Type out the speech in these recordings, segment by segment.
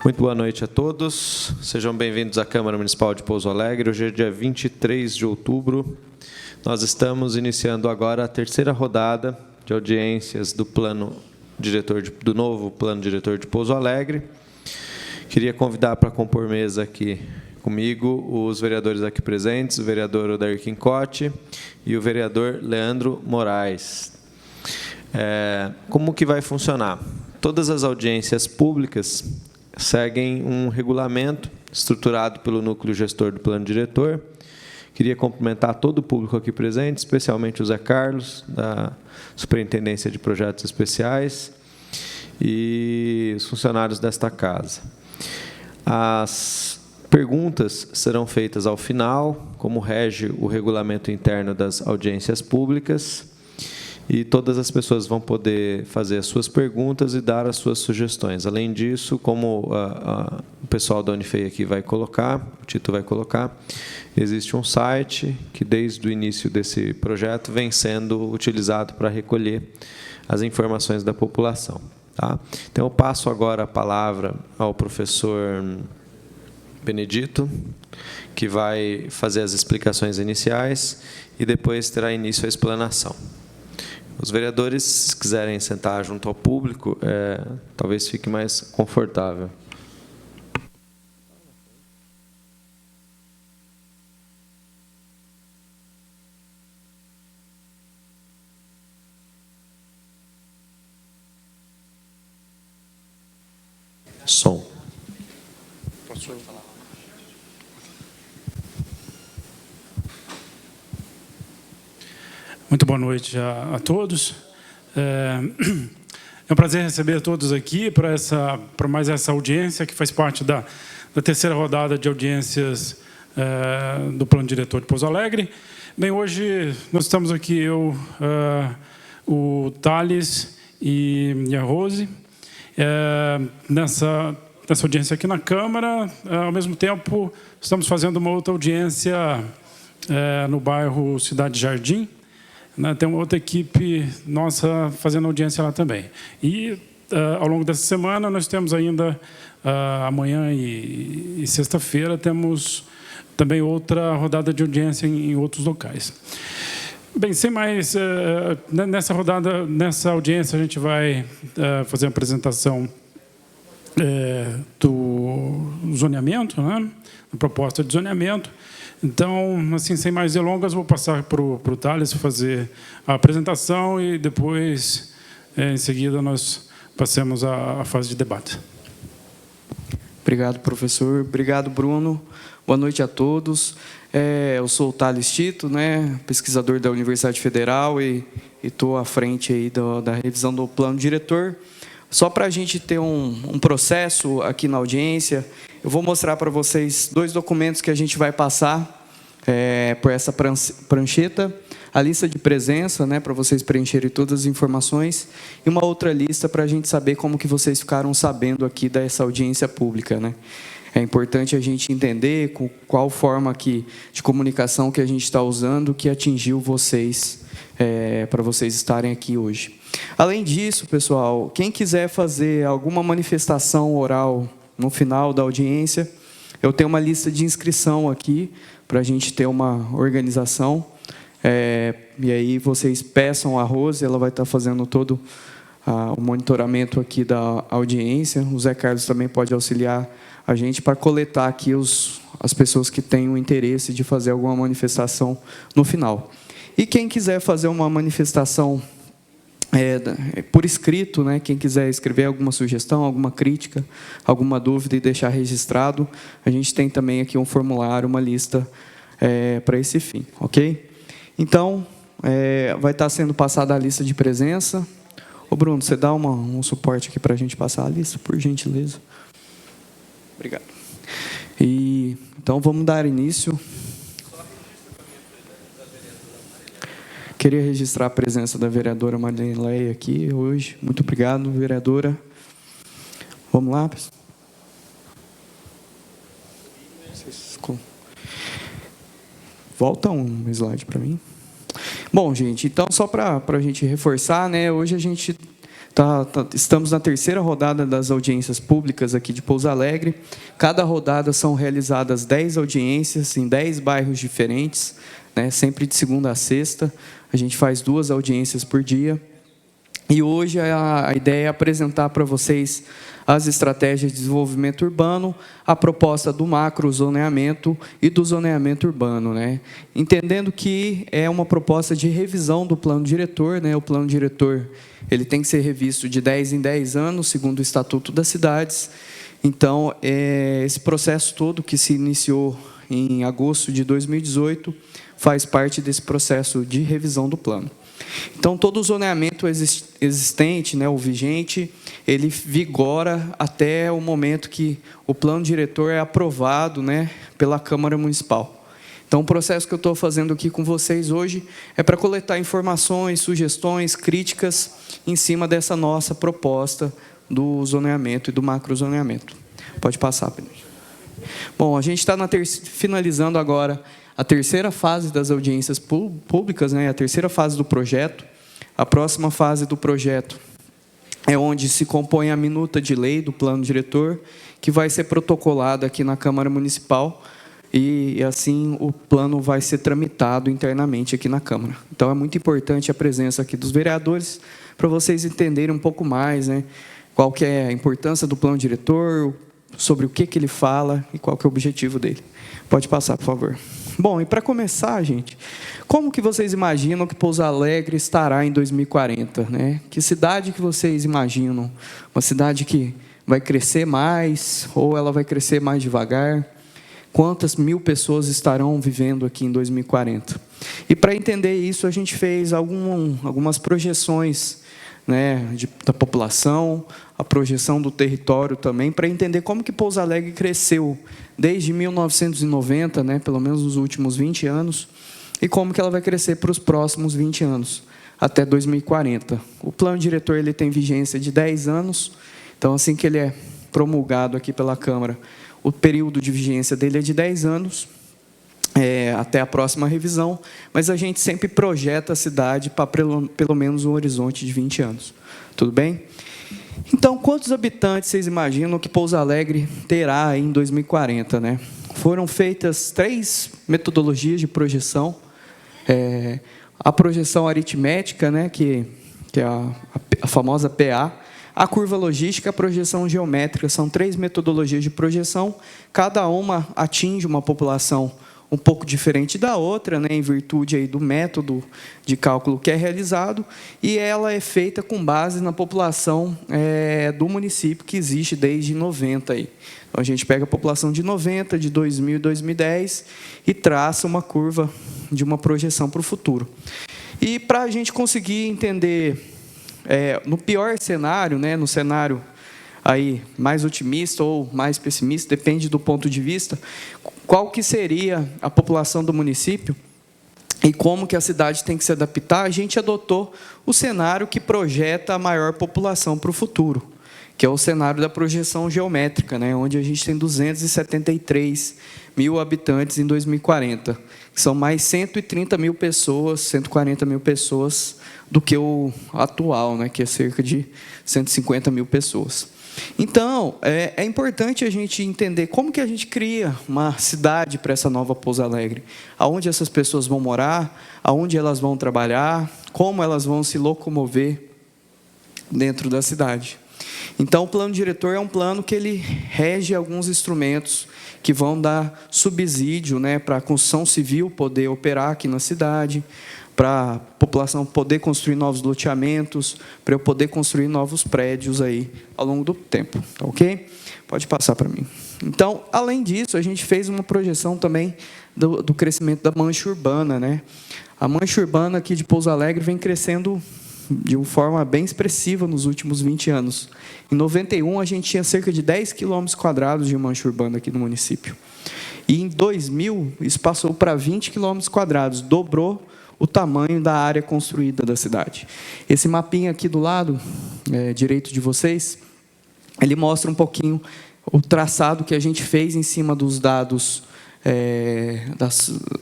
Muito boa noite a todos. Sejam bem-vindos à Câmara Municipal de Pouso Alegre. Hoje é dia 23 de outubro. Nós estamos iniciando agora a terceira rodada de audiências do novo Plano Diretor de Pouso Alegre. Queria convidar para compor mesa aqui comigo os vereadores aqui presentes, o vereador Odair Quincotti e o vereador Leandro Moraes. Como que vai funcionar? Todas as audiências públicas seguem um regulamento estruturado pelo núcleo gestor do plano diretor. Queria cumprimentar todo o público aqui presente, especialmente o Zé Carlos, da Superintendência de Projetos Especiais, e os funcionários desta casa. As perguntas serão feitas ao final, como rege o regulamento interno das audiências públicas, e todas as pessoas vão poder fazer as suas perguntas e dar as suas sugestões. Além disso, como o pessoal da Unifei aqui vai colocar, o Tito vai colocar, existe um site que, desde o início desse projeto, vem sendo utilizado para recolher as informações da população. Tá? Então, eu passo agora a palavra ao professor Benedito, que vai fazer as explicações iniciais e depois terá início a explanação. Os vereadores, se quiserem sentar junto ao público, talvez fique mais confortável. Som. Posso falar? Muito boa noite a todos. É um prazer receber todos aqui para mais essa audiência, que faz parte da terceira rodada de audiências do Plano Diretor de Pouso Alegre. Bem, hoje nós estamos aqui, o Thales e a Rose, nessa audiência aqui na Câmara. Ao mesmo tempo, estamos fazendo uma outra audiência no bairro Cidade Jardim. Tem uma outra equipe nossa fazendo audiência lá também. E, ao longo dessa semana, nós temos ainda, amanhã e sexta-feira, temos também outra rodada de audiência em outros locais. Bem, sem mais, nessa audiência, a gente vai fazer a apresentação do zoneamento, né? A proposta de zoneamento. Então, assim, sem mais delongas, vou passar para o Thales fazer a apresentação e depois, em seguida, nós passemos à fase de debate. Obrigado, professor. Obrigado, Bruno. Boa noite a todos. Eu sou o Thales Tito, né, pesquisador da Universidade Federal e estou à frente aí da revisão do plano diretor. Só para a gente ter um processo aqui na audiência, eu vou mostrar para vocês dois documentos que a gente vai passar por essa prancheta, a lista de presença, né, para vocês preencherem todas as informações, e uma outra lista para a gente saber como que vocês ficaram sabendo aqui dessa audiência pública, né? É importante a gente entender qual forma de comunicação que a gente está usando que atingiu vocês, para vocês estarem aqui hoje. Além disso, pessoal, quem quiser fazer alguma manifestação oral no final da audiência, eu tenho uma lista de inscrição aqui, para a gente ter uma organização. E aí vocês peçam a Rose, ela vai estar fazendo todo o monitoramento aqui da audiência. O Zé Carlos também pode auxiliar a gente para coletar aqui as pessoas que têm o interesse de fazer alguma manifestação no final. E quem quiser fazer uma manifestação por escrito, né? Quem quiser escrever alguma sugestão, alguma crítica, alguma dúvida e deixar registrado, a gente tem também aqui um formulário, uma lista para esse fim, ok? Então, vai estar sendo passada a lista de presença. Ô Bruno, você dá um suporte aqui para a gente passar a lista, por gentileza? Obrigado. Então, vamos dar início. Queria registrar a presença da vereadora Marlene Leia aqui hoje. Muito obrigado, vereadora. Vamos lá, pessoal. Volta um slide para mim. Bom, gente, então só para a gente reforçar, né? Hoje a gente Estamos na terceira rodada das audiências públicas aqui de Pouso Alegre. Cada rodada são realizadas 10 audiências em 10 bairros diferentes, né, sempre de segunda a sexta. A gente faz 2 audiências por dia. E hoje a ideia é apresentar para vocês as estratégias de desenvolvimento urbano, a proposta do macrozoneamento e do zoneamento urbano, né? Entendendo que é uma proposta de revisão do plano diretor, né? O plano diretor ele tem que ser revisto de 10 em 10 anos, segundo o Estatuto das Cidades. Então, esse processo todo que se iniciou em agosto de 2018 faz parte desse processo de revisão do plano. Então, todo o zoneamento existente, né, o vigente, ele vigora até o momento que o plano diretor é aprovado, né, pela Câmara Municipal. Então, o processo que eu estou fazendo aqui com vocês hoje é para coletar informações, sugestões, críticas em cima dessa nossa proposta do zoneamento e do macrozoneamento. Pode passar, Pedro. Bom, a gente está finalizando agora a terceira fase das audiências públicas, né, a terceira fase do projeto. A próxima fase do projeto é onde se compõe a minuta de lei do plano diretor, que vai ser protocolada aqui na Câmara Municipal, e assim o plano vai ser tramitado internamente aqui na Câmara. Então, é muito importante a presença aqui dos vereadores, para vocês entenderem um pouco mais, né, qual que é a importância do plano diretor, sobre o que ele fala e qual que é o objetivo dele. Pode passar, por favor. Bom, e para começar, gente, como que vocês imaginam que Pouso Alegre estará em 2040, né? Que cidade que vocês imaginam? Uma cidade que vai crescer mais ou ela vai crescer mais devagar? Quantas mil pessoas estarão vivendo aqui em 2040? E para entender isso, a gente fez algumas projeções, né, da população, a projeção do território também, para entender como que Pouso Alegre cresceu desde 1990, né, pelo menos nos últimos 20 anos, e como que ela vai crescer para os próximos 20 anos, até 2040. O plano diretor ele tem vigência de 10 anos, então assim que ele é promulgado aqui pela Câmara, o período de vigência dele é de 10 anos, até a próxima revisão, mas a gente sempre projeta a cidade para pelo menos um horizonte de 20 anos. Tudo bem? Então, quantos habitantes vocês imaginam que Pouso Alegre terá em 2040, né? Foram feitas 3 metodologias de projeção. A projeção aritmética, né, que é a famosa PA, a curva logística e a projeção geométrica. São 3 metodologias de projeção, cada uma atinge uma população um pouco diferente da outra, né, em virtude aí do método de cálculo que é realizado, e ela é feita com base na população do município, que existe desde 90. Aí. Então, a gente pega a população de 90, de 2000 e 2010, e traça uma curva de uma projeção para o futuro. E para a gente conseguir entender, no pior cenário, né, no cenário aí mais otimista ou mais pessimista, depende do ponto de vista, qual que seria a população do município e como que a cidade tem que se adaptar, a gente adotou o cenário que projeta a maior população para o futuro, que é o cenário da projeção geométrica, né, onde a gente tem 273 mil habitantes em 2040, que são mais 130 mil pessoas, 140 mil pessoas do que o atual, né, que é cerca de 150 mil pessoas. Então, é importante a gente entender como que a gente cria uma cidade para essa nova Pouso Alegre. Aonde essas pessoas vão morar, aonde elas vão trabalhar, como elas vão se locomover dentro da cidade. Então, o plano diretor é um plano que ele rege alguns instrumentos que vão dar subsídio, né, para a construção civil poder operar aqui na cidade, para a população poder construir novos loteamentos, para eu poder construir novos prédios aí ao longo do tempo, tá ok? Pode passar para mim. Então, além disso, a gente fez uma projeção também do crescimento da mancha urbana, né? A mancha urbana aqui de Pouso Alegre vem crescendo de uma forma bem expressiva nos últimos 20 anos. Em 91, a gente tinha cerca de 10 km² de mancha urbana aqui no município. E em 2000, isso passou para 20 km², dobrou o tamanho da área construída da cidade. Esse mapinha aqui do lado direito de vocês, ele mostra um pouquinho o traçado que a gente fez em cima dos dados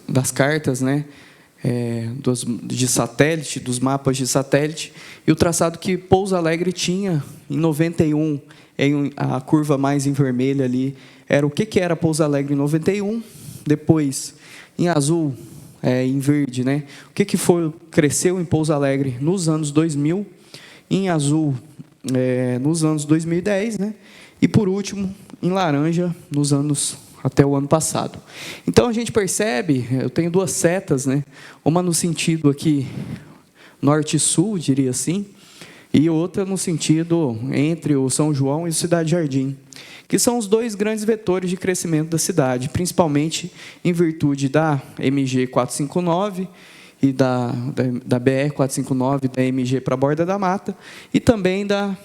das cartas, né, de satélite, dos mapas de satélite, e o traçado que Pouso Alegre tinha em 91, a curva mais em vermelho ali, era o que era Pouso Alegre em 91, depois em azul, em verde, né? O que cresceu em Pouso Alegre nos anos 2000, em azul, nos anos 2010, né? E, por último, em laranja, nos anos até o ano passado. Então, a gente percebe, eu tenho duas setas, né? Uma no sentido aqui norte e sul, diria assim, e outra no sentido entre o São João e o Cidade Jardim, que são os dois grandes vetores de crescimento da cidade, principalmente em virtude da MG 459 e da BR 459, da MG para a Borda da Mata, e também da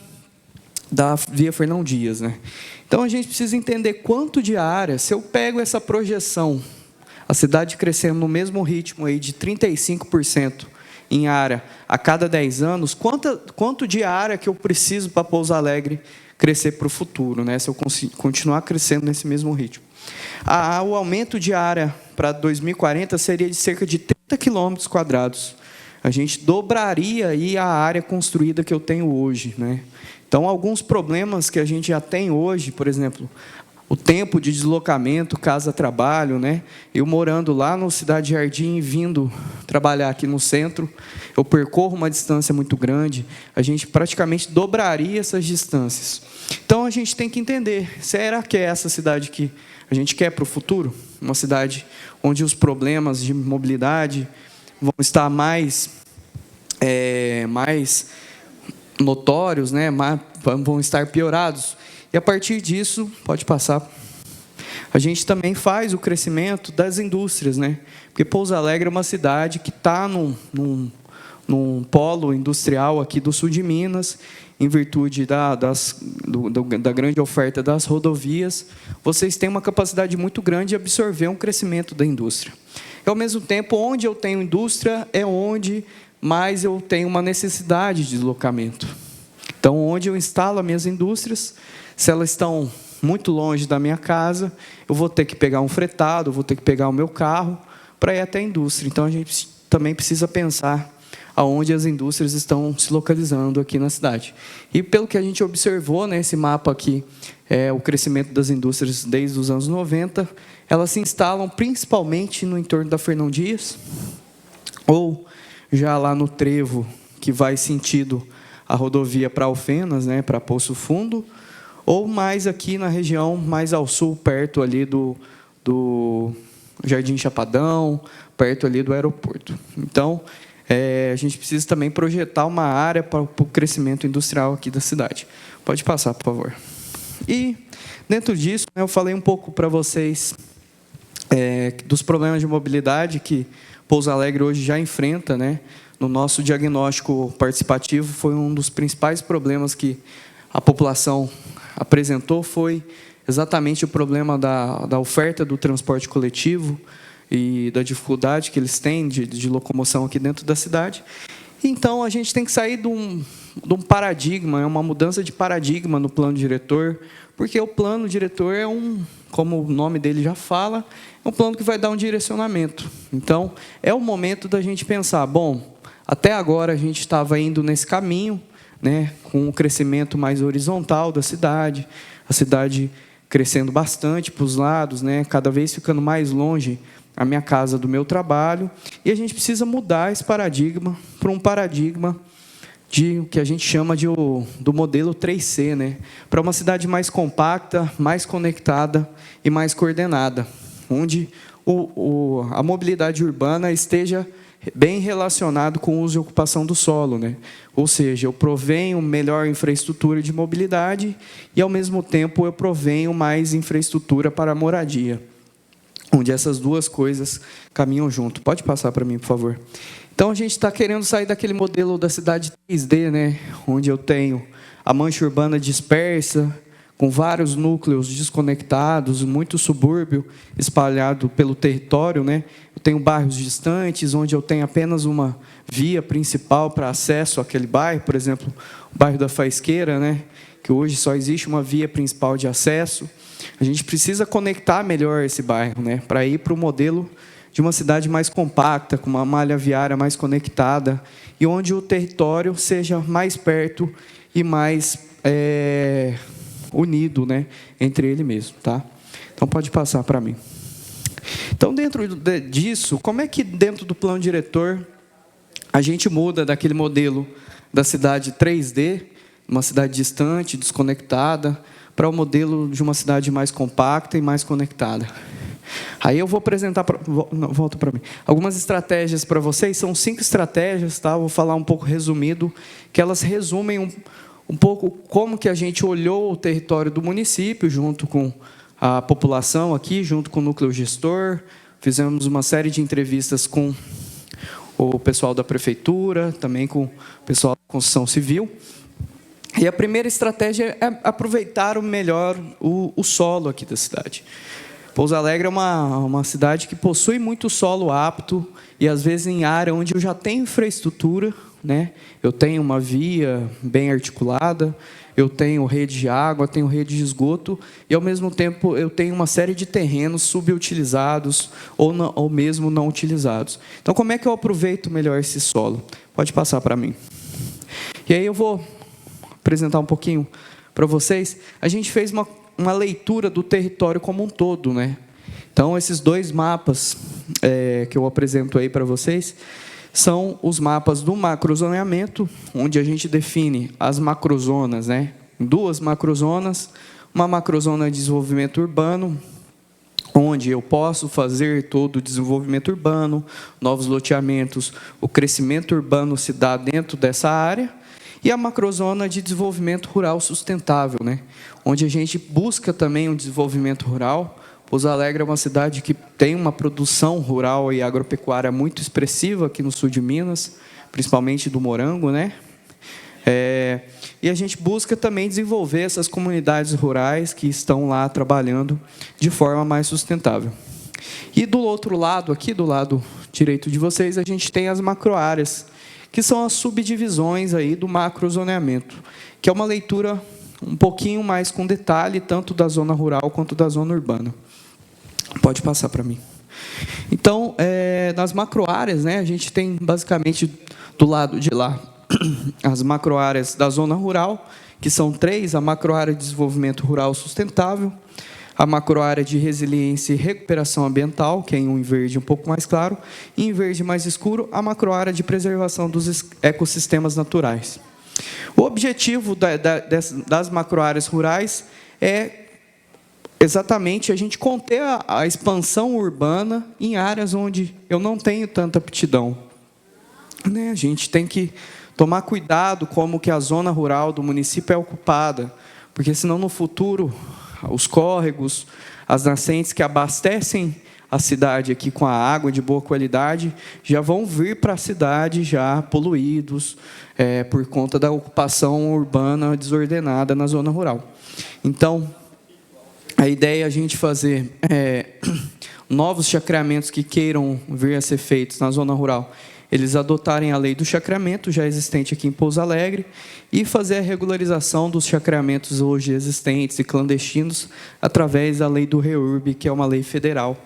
Via Fernão Dias, né? Então, a gente precisa entender quanto de área, se eu pego essa projeção, a cidade crescendo no mesmo ritmo aí de 35% em área a cada 10 anos, quanto de área que eu preciso para Pouso Alegre crescer para o futuro, né? Se eu continuar crescendo nesse mesmo ritmo. O aumento de área para 2040 seria de cerca de 30 quilômetros quadrados. A gente dobraria aí a área construída que eu tenho hoje, né? Então, alguns problemas que a gente já tem hoje, por exemplo, o tempo de deslocamento, casa-trabalho, né? Eu morando lá no Cidade Jardim e vindo trabalhar aqui no centro, eu percorro uma distância muito grande, a gente praticamente dobraria essas distâncias. Então, a gente tem que entender, será que é essa cidade que a gente quer para o futuro? Uma cidade onde os problemas de mobilidade vão estar mais notórios, né? Vão estar piorados. E, a partir disso, pode passar, a gente também faz o crescimento das indústrias, né? Porque Pouso Alegre é uma cidade que está num polo industrial aqui do sul de Minas, em virtude da grande oferta das rodovias, vocês têm uma capacidade muito grande de absorver um crescimento da indústria. E, ao mesmo tempo, onde eu tenho indústria é onde mais eu tenho uma necessidade de deslocamento. Então, onde eu instalo as minhas indústrias, se elas estão muito longe da minha casa, eu vou ter que pegar um fretado, eu vou ter que pegar o meu carro para ir até a indústria. Então, a gente também precisa pensar aonde as indústrias estão se localizando aqui na cidade. E, pelo que a gente observou nesse mapa aqui, o crescimento das indústrias desde os anos 90, elas se instalam principalmente no entorno da Fernão Dias, ou já lá no trevo, que vai sentido a rodovia para Alfenas, né, para Poço Fundo, ou mais aqui na região, mais ao sul, perto ali do Jardim Chapadão, perto ali do aeroporto. Então, a gente precisa também projetar uma área para o crescimento industrial aqui da cidade. Pode passar, por favor. E, dentro disso, eu falei um pouco para vocês dos problemas de mobilidade que Pouso Alegre hoje já enfrenta, né? No nosso diagnóstico participativo, foi um dos principais problemas que a população apresentou, foi exatamente o problema da oferta do transporte coletivo e da dificuldade que eles têm de locomoção aqui dentro da cidade. Então, a gente tem que sair de um paradigma, uma mudança de paradigma no plano diretor, porque o plano diretor como o nome dele já fala, é um plano que vai dar um direcionamento. Então, é o momento da gente pensar, bom, até agora a gente estava indo nesse caminho, né, com um crescimento mais horizontal da cidade, a cidade crescendo bastante para os lados, né, cada vez ficando mais longe a minha casa do meu trabalho, e a gente precisa mudar esse paradigma para um paradigma de o que a gente chama do modelo 3C, né? Para uma cidade mais compacta, mais conectada e mais coordenada, onde a mobilidade urbana esteja bem relacionado com o uso e ocupação do solo, né? Ou seja, eu provenho melhor infraestrutura de mobilidade e, ao mesmo tempo, eu provenho mais infraestrutura para a moradia, onde essas duas coisas caminham junto. Pode passar para mim, por favor. Então, a gente está querendo sair daquele modelo da cidade 3D, né? Onde eu tenho a mancha urbana dispersa, com vários núcleos desconectados, muito subúrbio espalhado pelo território, né? Eu tenho bairros distantes, onde eu tenho apenas uma via principal para acesso àquele bairro, por exemplo, o bairro da Faisqueira, né? Que hoje só existe uma via principal de acesso. A gente precisa conectar melhor esse bairro, né? Para ir para o modelo de uma cidade mais compacta, com uma malha viária mais conectada, e onde o território seja mais perto e mais unido, né, entre ele mesmo. Tá? Então, pode passar para mim. Então, dentro disso, como é que dentro do plano diretor a gente muda daquele modelo da cidade 3D, uma cidade distante, desconectada, para o modelo de uma cidade mais compacta e mais conectada? Aí eu vou apresentar, volta para mim, algumas estratégias para vocês. São 5 estratégias, tá? Vou falar um pouco resumido, que elas resumem um pouco como que a gente olhou o território do município, junto com a população aqui, junto com o núcleo gestor. Fizemos uma série de entrevistas com o pessoal da prefeitura, também com o pessoal da construção civil. E a primeira estratégia é aproveitar melhor o solo aqui da cidade. Pouso Alegre é uma cidade que possui muito solo apto, e às vezes em área onde eu já tenho infraestrutura, né? Eu tenho uma via bem articulada, eu tenho rede de água, tenho rede de esgoto, e ao mesmo tempo eu tenho uma série de terrenos subutilizados ou mesmo não utilizados. Então, como é que eu aproveito melhor esse solo? Pode passar para mim. E aí eu vou apresentar um pouquinho para vocês. A gente fez uma leitura do território como um todo, né? Então, esses 2 mapas que eu apresento aí para vocês são os mapas do macrozoneamento, onde a gente define as macrozonas, né? 2 macrozonas, uma macrozona de desenvolvimento urbano, onde eu posso fazer todo o desenvolvimento urbano, novos loteamentos, o crescimento urbano se dá dentro dessa área, e a macrozona de desenvolvimento rural sustentável, né? Onde a gente busca também um desenvolvimento rural. Pouso Alegre é uma cidade que tem uma produção rural e agropecuária muito expressiva aqui no sul de Minas, principalmente do morango, né? E a gente busca também desenvolver essas comunidades rurais que estão lá trabalhando de forma mais sustentável. E do outro lado, aqui do lado direito de vocês, a gente tem as macroáreas, que são as subdivisões aí do macrozoneamento, que é uma leitura um pouquinho mais com detalhe, tanto da zona rural quanto da zona urbana. Pode passar para mim. Então, nas macroáreas, né, a gente tem basicamente do lado de lá as macroáreas da zona rural, que são 3: a macroárea de desenvolvimento rural sustentável, a macroárea de resiliência e recuperação ambiental, que é em verde um pouco mais claro, e em verde mais escuro, a macroárea de preservação dos ecossistemas naturais. O objetivo das macroáreas rurais é exatamente a gente conter a expansão urbana em áreas onde eu não tenho tanta aptidão, né? A gente tem que tomar cuidado como que a zona rural do município é ocupada, porque senão no futuro os córregos, as nascentes que abastecem a cidade aqui com a água de boa qualidade já vão vir para a cidade já poluídos por conta da ocupação urbana desordenada na zona rural. Então, a ideia é a gente fazer novos chacreamentos que queiram vir a ser feitos na zona rural, eles adotarem a lei do chacreamento, já existente aqui em Pouso Alegre, e fazer a regularização dos chacreamentos hoje existentes e clandestinos através da lei do REURB, que é uma lei federal,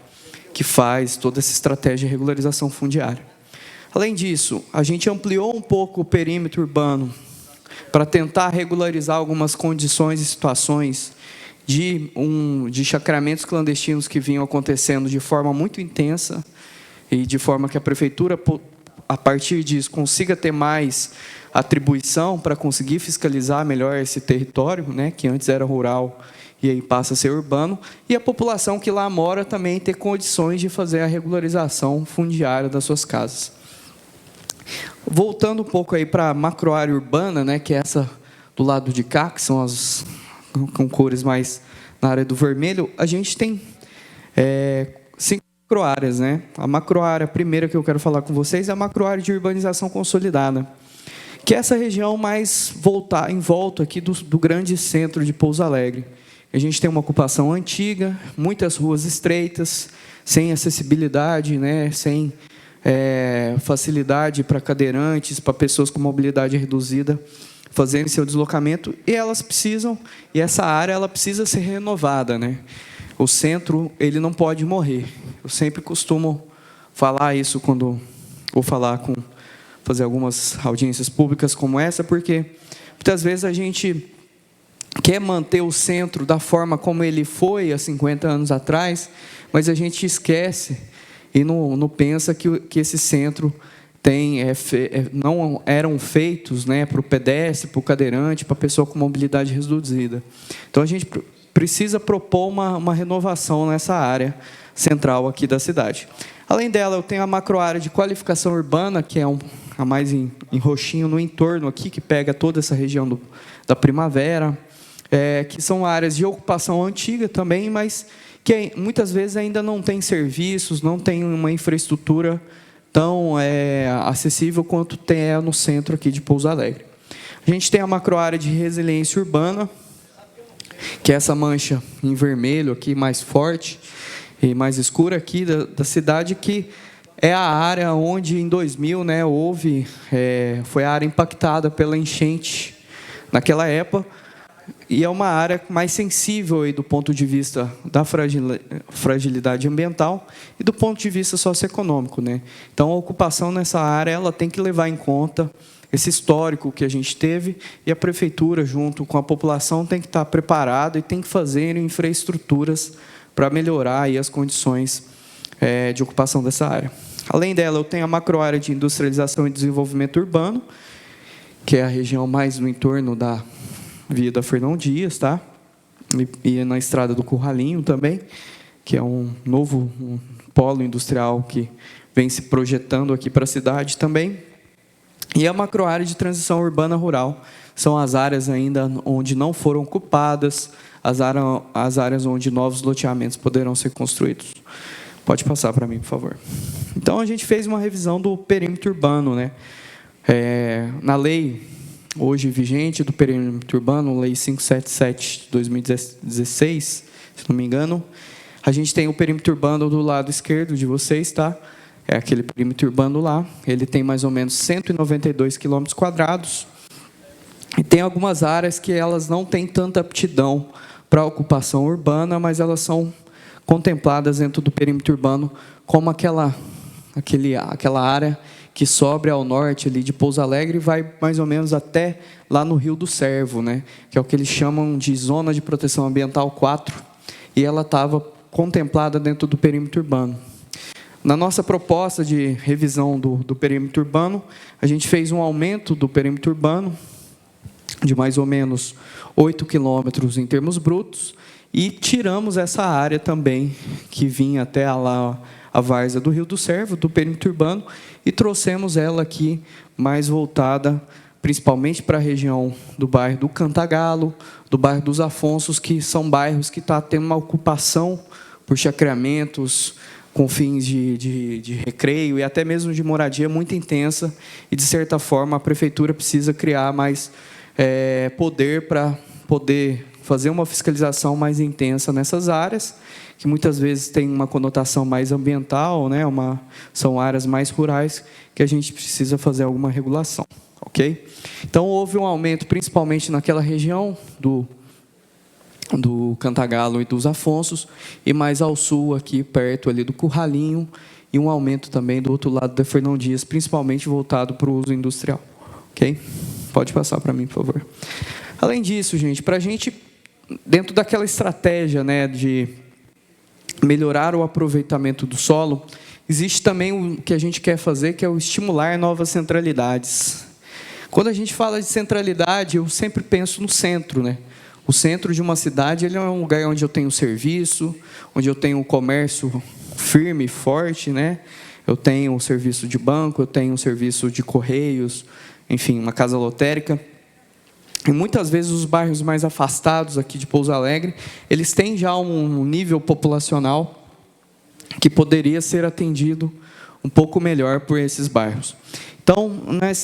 que faz toda essa estratégia de regularização fundiária. Além disso, a gente ampliou um pouco o perímetro urbano para tentar regularizar algumas condições e situações de chacreamentos clandestinos que vinham acontecendo de forma muito intensa, e de forma que a prefeitura, a partir disso, consiga ter mais atribuição para conseguir fiscalizar melhor esse território, né, que antes era rural e aí passa a ser urbano, e a população que lá mora também ter condições de fazer a regularização fundiária das suas casas. Voltando um pouco aí para a macroárea urbana, né, que é essa do lado de cá, que são as com cores mais na área do vermelho, a gente tem 5 macroáreas, né? A macroárea primeira que eu quero falar com vocês é a macroárea de urbanização consolidada, que é essa região mais em volta aqui do grande centro de Pouso Alegre. A gente tem uma ocupação antiga, muitas ruas estreitas, sem acessibilidade, né? Sem facilidade para cadeirantes, para pessoas com mobilidade reduzida fazendo seu deslocamento, e essa área ela precisa ser renovada, né? O centro ele não pode morrer. Eu sempre costumo falar isso quando vou fazer algumas audiências públicas como essa, porque muitas vezes a gente quer manter o centro da forma como ele foi há 50 anos atrás, mas a gente esquece e não pensa que esse centro não eram feitos, né, para o pedestre, para o cadeirante, para a pessoa com mobilidade reduzida. Então, a gente precisa propor uma renovação nessa área central aqui da cidade. Além dela, eu tenho a macroárea de qualificação urbana, que é a mais em roxinho no entorno aqui, que pega toda essa região da Primavera, que são áreas de ocupação antiga também, mas que muitas vezes ainda não tem serviços, não tem uma infraestrutura tão acessível quanto tem no centro aqui de Pouso Alegre. A gente tem a macroárea de resiliência urbana, que é essa mancha em vermelho aqui, mais forte e mais escura aqui da cidade, que é a área onde, em 2000, né, foi a área impactada pela enchente naquela época, e é uma área mais sensível aí do ponto de vista da fragilidade ambiental e do ponto de vista socioeconômico, né? Então, a ocupação nessa área ela tem que levar em conta esse histórico que a gente teve, e a prefeitura, junto com a população, tem que estar preparada e tem que fazer infraestruturas para melhorar aí as condições de ocupação dessa área. Além dela, eu tenho a macroárea de industrialização e desenvolvimento urbano, que é a região mais no entorno da Via da Fernão Dias, tá? E na Estrada do Curralinho também, que é um novo polo industrial que vem se projetando aqui para a cidade também. E a macroárea de transição urbana rural, são as áreas ainda onde não foram ocupadas, as áreas onde novos loteamentos poderão ser construídos. Pode passar para mim, por favor. Então, a gente fez uma revisão do perímetro urbano, né? Na lei hoje vigente do perímetro urbano, Lei 577 de 2016, se não me engano, a gente tem o perímetro urbano do lado esquerdo de vocês, tá? É aquele perímetro urbano lá, ele tem mais ou menos 192 quilômetros quadrados, e tem algumas áreas que elas não têm tanta aptidão para ocupação urbana, mas elas são contempladas dentro do perímetro urbano como aquela área que sobe ao norte ali de Pouso Alegre e vai mais ou menos até lá no Rio do Servo, né? Que é o que eles chamam de Zona de Proteção Ambiental 4, e ela estava contemplada dentro do perímetro urbano. Na nossa proposta de revisão do perímetro urbano, a gente fez um aumento do perímetro urbano de mais ou menos 8 quilômetros em termos brutos, e tiramos essa área também, que vinha até lá a várzea do Rio do Servo, do perímetro urbano, e trouxemos ela aqui mais voltada principalmente para a região do bairro do Cantagalo, do bairro dos Afonsos, que são bairros que estão tendo uma ocupação por chacreamentos, com fins de recreio e até mesmo de moradia muito intensa, e, de certa forma, a prefeitura precisa criar mais poder para poder fazer uma fiscalização mais intensa nessas áreas, que muitas vezes tem uma conotação mais ambiental, né? São áreas mais rurais que a gente precisa fazer alguma regulação, ok? Então, houve um aumento, principalmente naquela região do Cantagalo e dos Afonsos, e mais ao sul, aqui perto ali do Curralinho, e um aumento também do outro lado da Fernão Dias, principalmente voltado para o uso industrial, ok? Pode passar para mim, por favor. Além disso, gente, para a gente, dentro daquela estratégia, né, de melhorar o aproveitamento do solo, existe também o que a gente quer fazer, que é o estimular novas centralidades. Quando a gente fala de centralidade, eu sempre penso no centro, né? O centro de uma cidade, ele é um lugar onde eu tenho serviço, onde eu tenho um comércio firme, forte, né? Eu tenho um serviço de banco, eu tenho um serviço de correios, enfim, uma casa lotérica. E muitas vezes os bairros mais afastados aqui de Pouso Alegre, eles têm já um nível populacional que poderia ser atendido um pouco melhor por esses bairros. Então,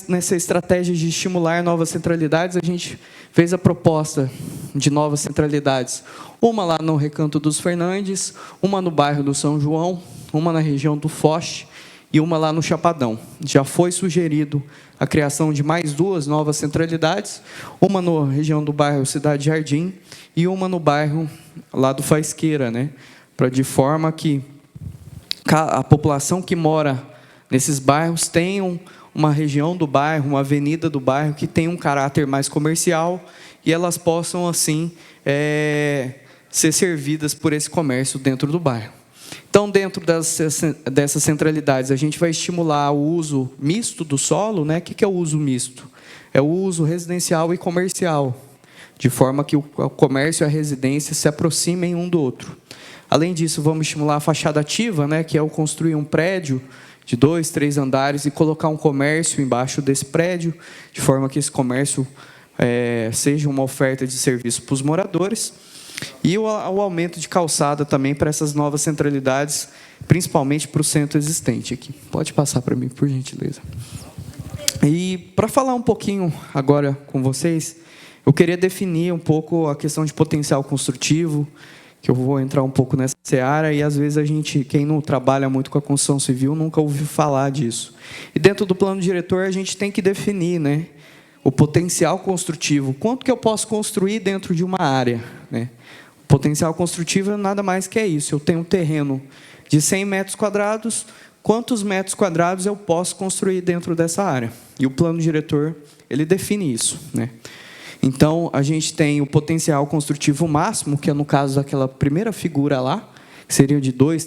nessa estratégia de estimular novas centralidades, a gente fez a proposta de novas centralidades. Uma lá no Recanto dos Fernandes, uma no bairro do São João, uma na região do Foche e uma lá no Chapadão. Já foi sugerido a criação de mais 2 novas centralidades, uma na região do bairro Cidade Jardim e uma no bairro lá do Faisqueira, né? De forma que a população que mora nesses bairros tenham uma região do bairro, uma avenida do bairro que tem um caráter mais comercial e elas possam, assim, ser servidas por esse comércio dentro do bairro. Então, dentro dessas centralidades, a gente vai estimular o uso misto do solo, né? O que é o uso misto? É o uso residencial e comercial, de forma que o comércio e a residência se aproximem um do outro. Além disso, vamos estimular a fachada ativa, né? Que é o construir um prédio de 2, 3 andares e colocar um comércio embaixo desse prédio, de forma que esse comércio seja uma oferta de serviço para os moradores. E o aumento de calçada também para essas novas centralidades, principalmente para o centro existente aqui. Pode passar para mim, por gentileza. E para falar um pouquinho agora com vocês, eu queria definir um pouco a questão de potencial construtivo, que eu vou entrar um pouco nessa seara, e às vezes a gente, quem não trabalha muito com a construção civil, nunca ouviu falar disso. E dentro do plano diretor a gente tem que definir, né, o potencial construtivo, quanto que eu posso construir dentro de uma área, né? O potencial construtivo é nada mais que isso, eu tenho um terreno de 100 metros quadrados, quantos metros quadrados eu posso construir dentro dessa área? E o plano diretor, ele define isso, né? Então, a gente tem o potencial construtivo máximo, que é no caso daquela primeira figura lá, que seria de 2,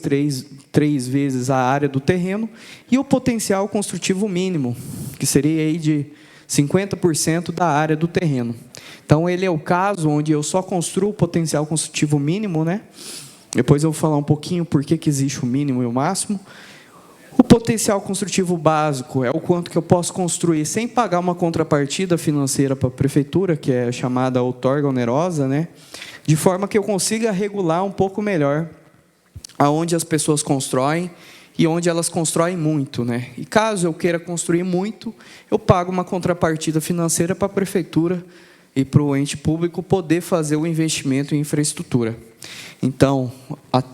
3 vezes a área do terreno, e o potencial construtivo mínimo, que seria aí de 50% da área do terreno. Então, ele é o caso onde eu só construo o potencial construtivo mínimo, né? Depois eu vou falar um pouquinho por que existe o mínimo e o máximo. O potencial construtivo básico é o quanto que eu posso construir sem pagar uma contrapartida financeira para a prefeitura, que é chamada outorga onerosa, né? De forma que eu consiga regular um pouco melhor aonde as pessoas constroem e onde elas constroem muito, né? E caso eu queira construir muito, eu pago uma contrapartida financeira para a prefeitura e para o ente público poder fazer o investimento em infraestrutura. Então,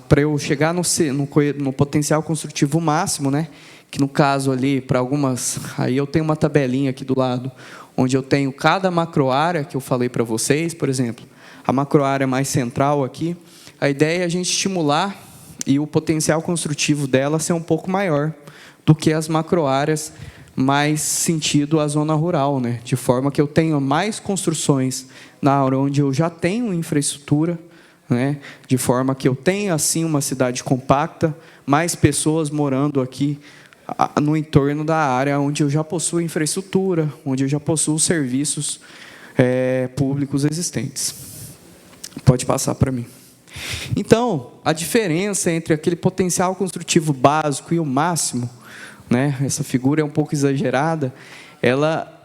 para eu chegar no potencial construtivo máximo, né, que no caso ali, para algumas, aí eu tenho uma tabelinha aqui do lado, onde eu tenho cada macroárea que eu falei para vocês, por exemplo, a macroárea mais central aqui, a ideia é a gente estimular e o potencial construtivo dela ser um pouco maior do que as macroáreas mais sentido à zona rural, né, de forma que eu tenha mais construções na área onde eu já tenho infraestrutura, né, de forma que eu tenha, assim, uma cidade compacta, mais pessoas morando aqui no entorno da área onde eu já possuo infraestrutura, onde eu já possuo serviços públicos existentes. Pode passar para mim. Então, a diferença entre aquele potencial construtivo básico e o máximo, né, essa figura é um pouco exagerada, ela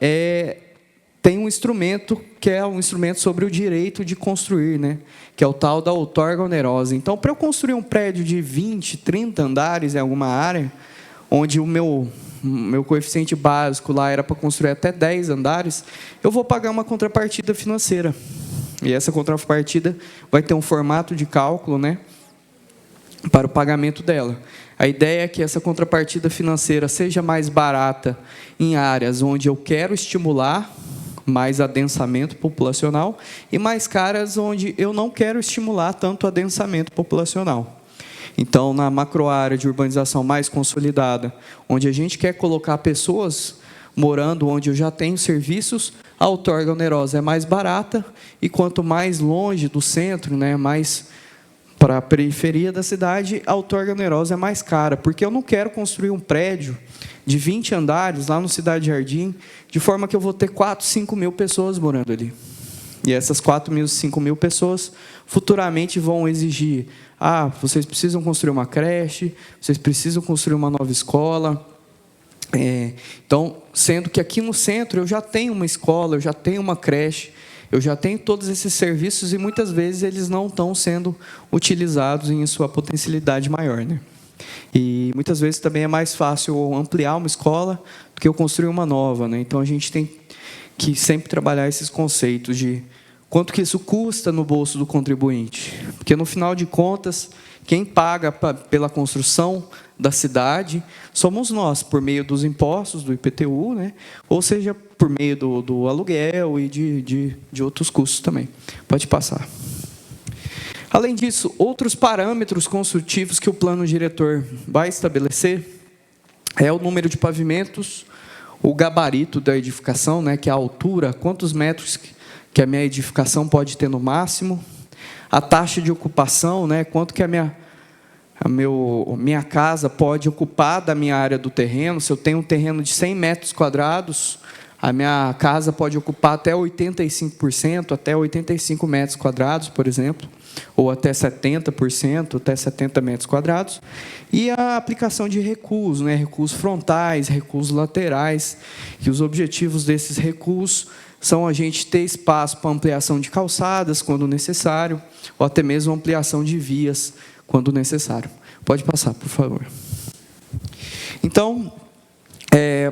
tem um instrumento que é um instrumento sobre o direito de construir, né? Que é o tal da outorga onerosa. Então, para eu construir um prédio de 20, 30 andares em alguma área, onde o meu coeficiente básico lá era para construir até 10 andares, eu vou pagar uma contrapartida financeira. E essa contrapartida vai ter um formato de cálculo, né, para o pagamento dela. A ideia é que essa contrapartida financeira seja mais barata em áreas onde eu quero estimular mais adensamento populacional e mais caras onde eu não quero estimular tanto adensamento populacional. Então, na macroárea de urbanização mais consolidada, onde a gente quer colocar pessoas morando onde eu já tenho serviços, a outorga onerosa é mais barata, e quanto mais longe do centro, né, mais para a periferia da cidade, a outorga onerosa é mais cara, porque eu não quero construir um prédio de 20 andares lá no Cidade Jardim, de forma que eu vou ter 4, 5 mil pessoas morando ali. E essas 4 mil, 5 mil pessoas futuramente vão exigir: vocês precisam construir uma creche, vocês precisam construir uma nova escola. Então, sendo que aqui no centro eu já tenho uma escola, eu já tenho uma creche, eu já tenho todos esses serviços e muitas vezes eles não estão sendo utilizados em sua potencialidade maior, né? E muitas vezes também é mais fácil ampliar uma escola do que eu construir uma nova, né? Então a gente tem que sempre trabalhar esses conceitos de quanto que isso custa no bolso do contribuinte, porque no final de contas quem paga pela construção da cidade somos nós, por meio dos impostos do IPTU, né? Ou seja, por meio do aluguel e de outros custos também. Pode passar. Além disso, outros parâmetros construtivos que o plano diretor vai estabelecer é o número de pavimentos, o gabarito da edificação, né, que é a altura, quantos metros que a minha edificação pode ter no máximo, a taxa de ocupação, né, quanto que a minha casa pode ocupar da minha área do terreno. Se eu tenho um terreno de 100 metros quadrados, a minha casa pode ocupar até 85%, até 85 metros quadrados, por exemplo, ou até 70%, até 70 metros quadrados. E a aplicação de recuos, né, recuos frontais, recuos laterais, que os objetivos desses recuos são a gente ter espaço para ampliação de calçadas, quando necessário, ou até mesmo ampliação de vias, quando necessário. Pode passar, por favor. Então,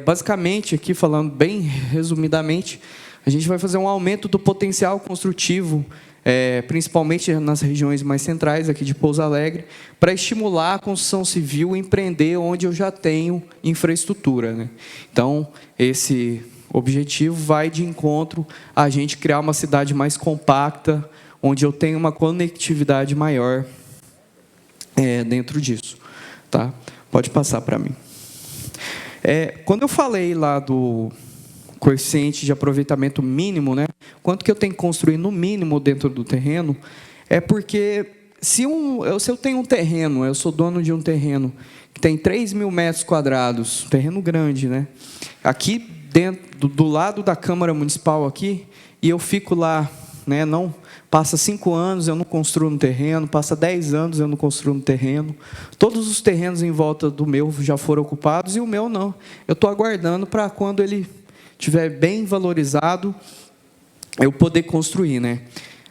basicamente, aqui falando bem resumidamente, a gente vai fazer um aumento do potencial construtivo, principalmente nas regiões mais centrais aqui de Pouso Alegre, para estimular a construção civil e empreender onde eu já tenho infraestrutura, né? Então, esse objetivo vai de encontro a gente criar uma cidade mais compacta, onde eu tenho uma conectividade maior dentro disso. Tá? Pode passar para mim. Quando eu falei lá do coeficiente de aproveitamento mínimo, né, quanto que eu tenho que construir no mínimo dentro do terreno, é porque se eu tenho um terreno, eu sou dono de um terreno que tem 3.000 metros quadrados, terreno grande, né, aqui dentro, do lado da Câmara Municipal aqui, e eu fico lá, né, não passa 5 anos, eu não construo no terreno, passa 10 anos, eu não construo no terreno, todos os terrenos em volta do meu já foram ocupados, e o meu não, eu estou aguardando para quando ele estiver bem valorizado, eu poder construir, né?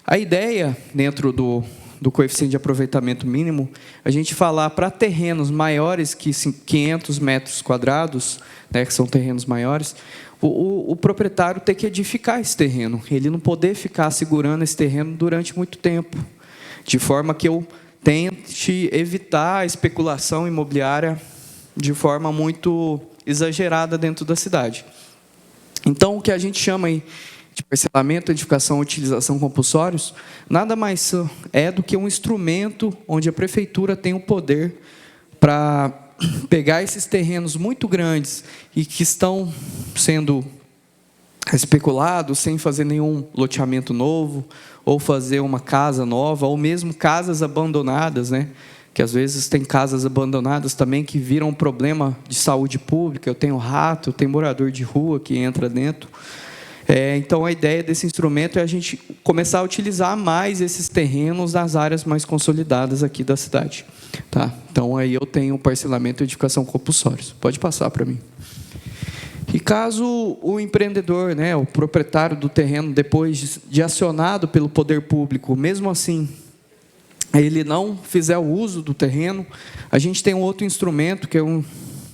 A ideia, dentro do coeficiente de aproveitamento mínimo, a gente falar para terrenos maiores que 500 metros quadrados, né, que são terrenos maiores, o proprietário ter que edificar esse terreno, ele não poder ficar segurando esse terreno durante muito tempo, de forma que eu tente evitar a especulação imobiliária de forma muito exagerada dentro da cidade. Então, o que a gente chama aí de parcelamento, edificação e utilização compulsórios, nada mais é do que um instrumento onde a prefeitura tem o poder para pegar esses terrenos muito grandes e que estão sendo especulados sem fazer nenhum loteamento novo, ou fazer uma casa nova, ou mesmo casas abandonadas, né? Que às vezes tem casas abandonadas também que viram um problema de saúde pública. Eu tenho rato, eu tenho morador de rua que entra dentro. Então, a ideia desse instrumento é a gente começar a utilizar mais esses terrenos nas áreas mais consolidadas aqui da cidade. Tá? Então, aí eu tenho parcelamento e edificação compulsórios. Pode passar para mim. E caso o empreendedor, né, o proprietário do terreno, depois de acionado pelo poder público, mesmo assim, ele não fizer o uso do terreno, a gente tem um outro instrumento, que é um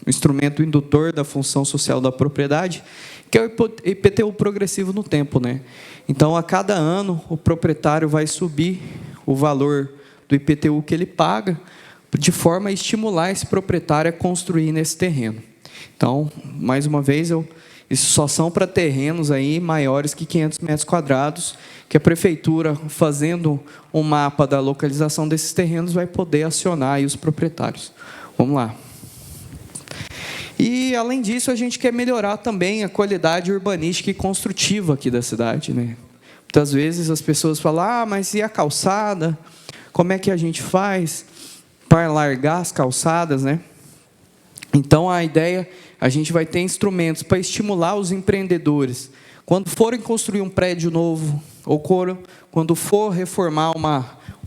instrumento indutor da função social da propriedade, que é o IPTU progressivo no tempo, né? Então, a cada ano, o proprietário vai subir o valor do IPTU que ele paga, de forma a estimular esse proprietário a construir nesse terreno. Então, mais uma vez, isso só são para terrenos aí maiores que 500 metros quadrados, que a prefeitura, fazendo um mapa da localização desses terrenos, vai poder acionar aí os proprietários. Vamos lá. E, além disso, a gente quer melhorar também a qualidade urbanística e construtiva aqui da cidade, né? Muitas vezes as pessoas falam, mas e a calçada? Como é que a gente faz para largar as calçadas, né? Então, a ideia, a gente vai ter instrumentos para estimular os empreendedores. Quando forem construir um prédio novo, ou quando for reformar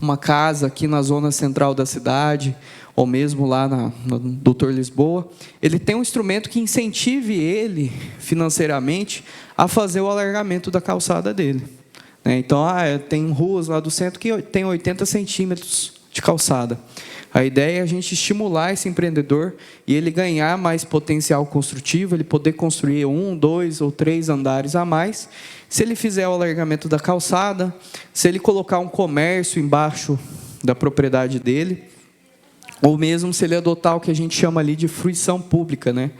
uma casa aqui na zona central da cidade, ou mesmo lá no Doutor Lisboa, ele tem um instrumento que incentive ele, financeiramente, a fazer o alargamento da calçada dele. Então, tem ruas lá do centro que tem 80 centímetros de calçada. A ideia é a gente estimular esse empreendedor e ele ganhar mais potencial construtivo, ele poder construir 1, 2 ou 3 andares a mais. Se ele fizer o alargamento da calçada, se ele colocar um comércio embaixo da propriedade dele, ou mesmo se ele adotar o que a gente chama ali de fruição pública, né?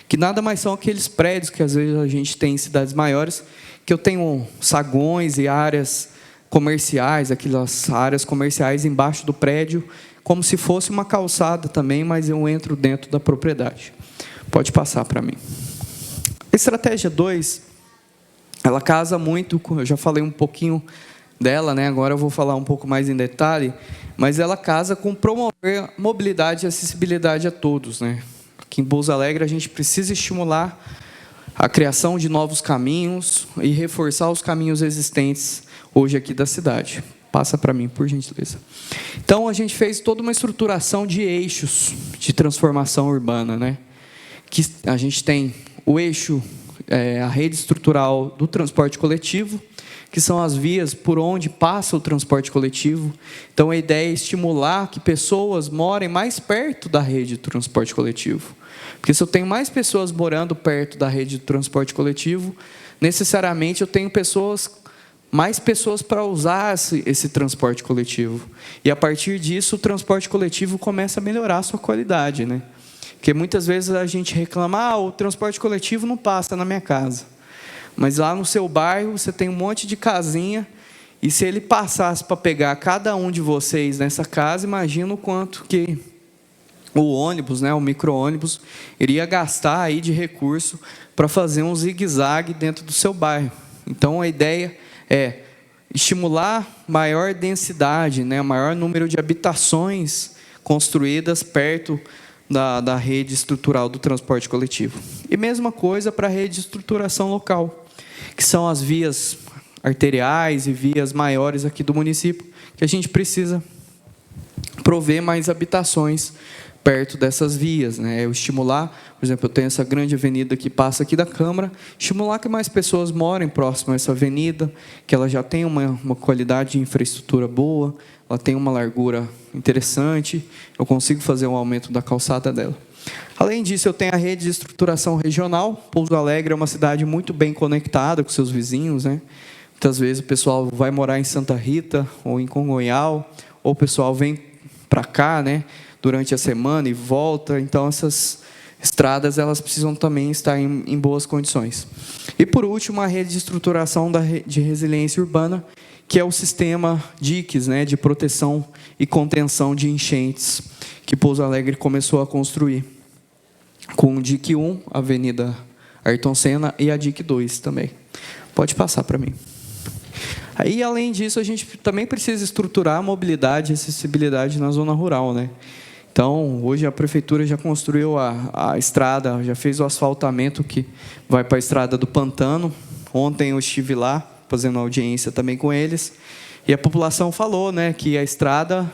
Que nada mais são aqueles prédios que às vezes a gente tem em cidades maiores, que eu tenho sagões e áreas comerciais, aquelas áreas comerciais embaixo do prédio, como se fosse uma calçada também, mas eu entro dentro da propriedade. Pode passar para mim. Estratégia 2, ela casa muito, eu já falei um pouquinho dela, né? Agora eu vou falar um pouco mais em detalhe, mas ela casa com promover mobilidade e acessibilidade a todos, né? Aqui em Pouso Alegre a gente precisa estimular a criação de novos caminhos e reforçar os caminhos existentes hoje aqui da cidade. Passa para mim, por gentileza. Então, a gente fez toda uma estruturação de eixos de transformação urbana, né? Que a gente tem o eixo, a rede estrutural do transporte coletivo, que são as vias por onde passa o transporte coletivo. Então, a ideia é estimular que pessoas morem mais perto da rede de transporte coletivo. Porque se eu tenho mais pessoas morando perto da rede de transporte coletivo, necessariamente eu tenho mais pessoas para usar esse transporte coletivo. E, a partir disso, o transporte coletivo começa a melhorar a sua qualidade, né? Porque muitas vezes a gente reclama, o transporte coletivo não passa na minha casa. Mas lá no seu bairro você tem um monte de casinha, e se ele passasse para pegar cada um de vocês nessa casa, imagina o quanto que o ônibus, né, o micro-ônibus, iria gastar aí de recurso para fazer um zigue-zague dentro do seu bairro. Então, a ideia é estimular maior densidade, né, maior número de habitações construídas perto da rede estrutural do transporte coletivo. E mesma coisa para a rede de estruturação local, que são as vias arteriais e vias maiores aqui do município, que a gente precisa prover mais habitações perto dessas vias, né? Eu estimular, por exemplo, eu tenho essa grande avenida que passa aqui da Câmara, estimular que mais pessoas morem próximo a essa avenida, que ela já tem uma qualidade de infraestrutura boa, ela tem uma largura interessante, eu consigo fazer um aumento da calçada dela. Além disso, eu tenho a rede de estruturação regional. Pouso Alegre é uma cidade muito bem conectada com seus vizinhos, né? Muitas vezes o pessoal vai morar em Santa Rita ou em Congonhal, ou o pessoal vem para cá, né, durante a semana e volta. Então, essas estradas elas precisam também estar em boas condições. E, por último, a rede de estruturação de resiliência urbana, que é o sistema DICs, né, de proteção e contenção de enchentes, que Pouso Alegre começou a construir, com o DIC 1, Avenida Ayrton Senna, e a DIC 2 também. Pode passar para mim. Aí, além disso, a gente também precisa estruturar a mobilidade e acessibilidade na zona rural, né? Então, hoje a prefeitura já construiu a estrada, já fez o asfaltamento que vai para a estrada do Pantano. Ontem eu estive lá, fazendo audiência também com eles, e a população falou, né, que a estrada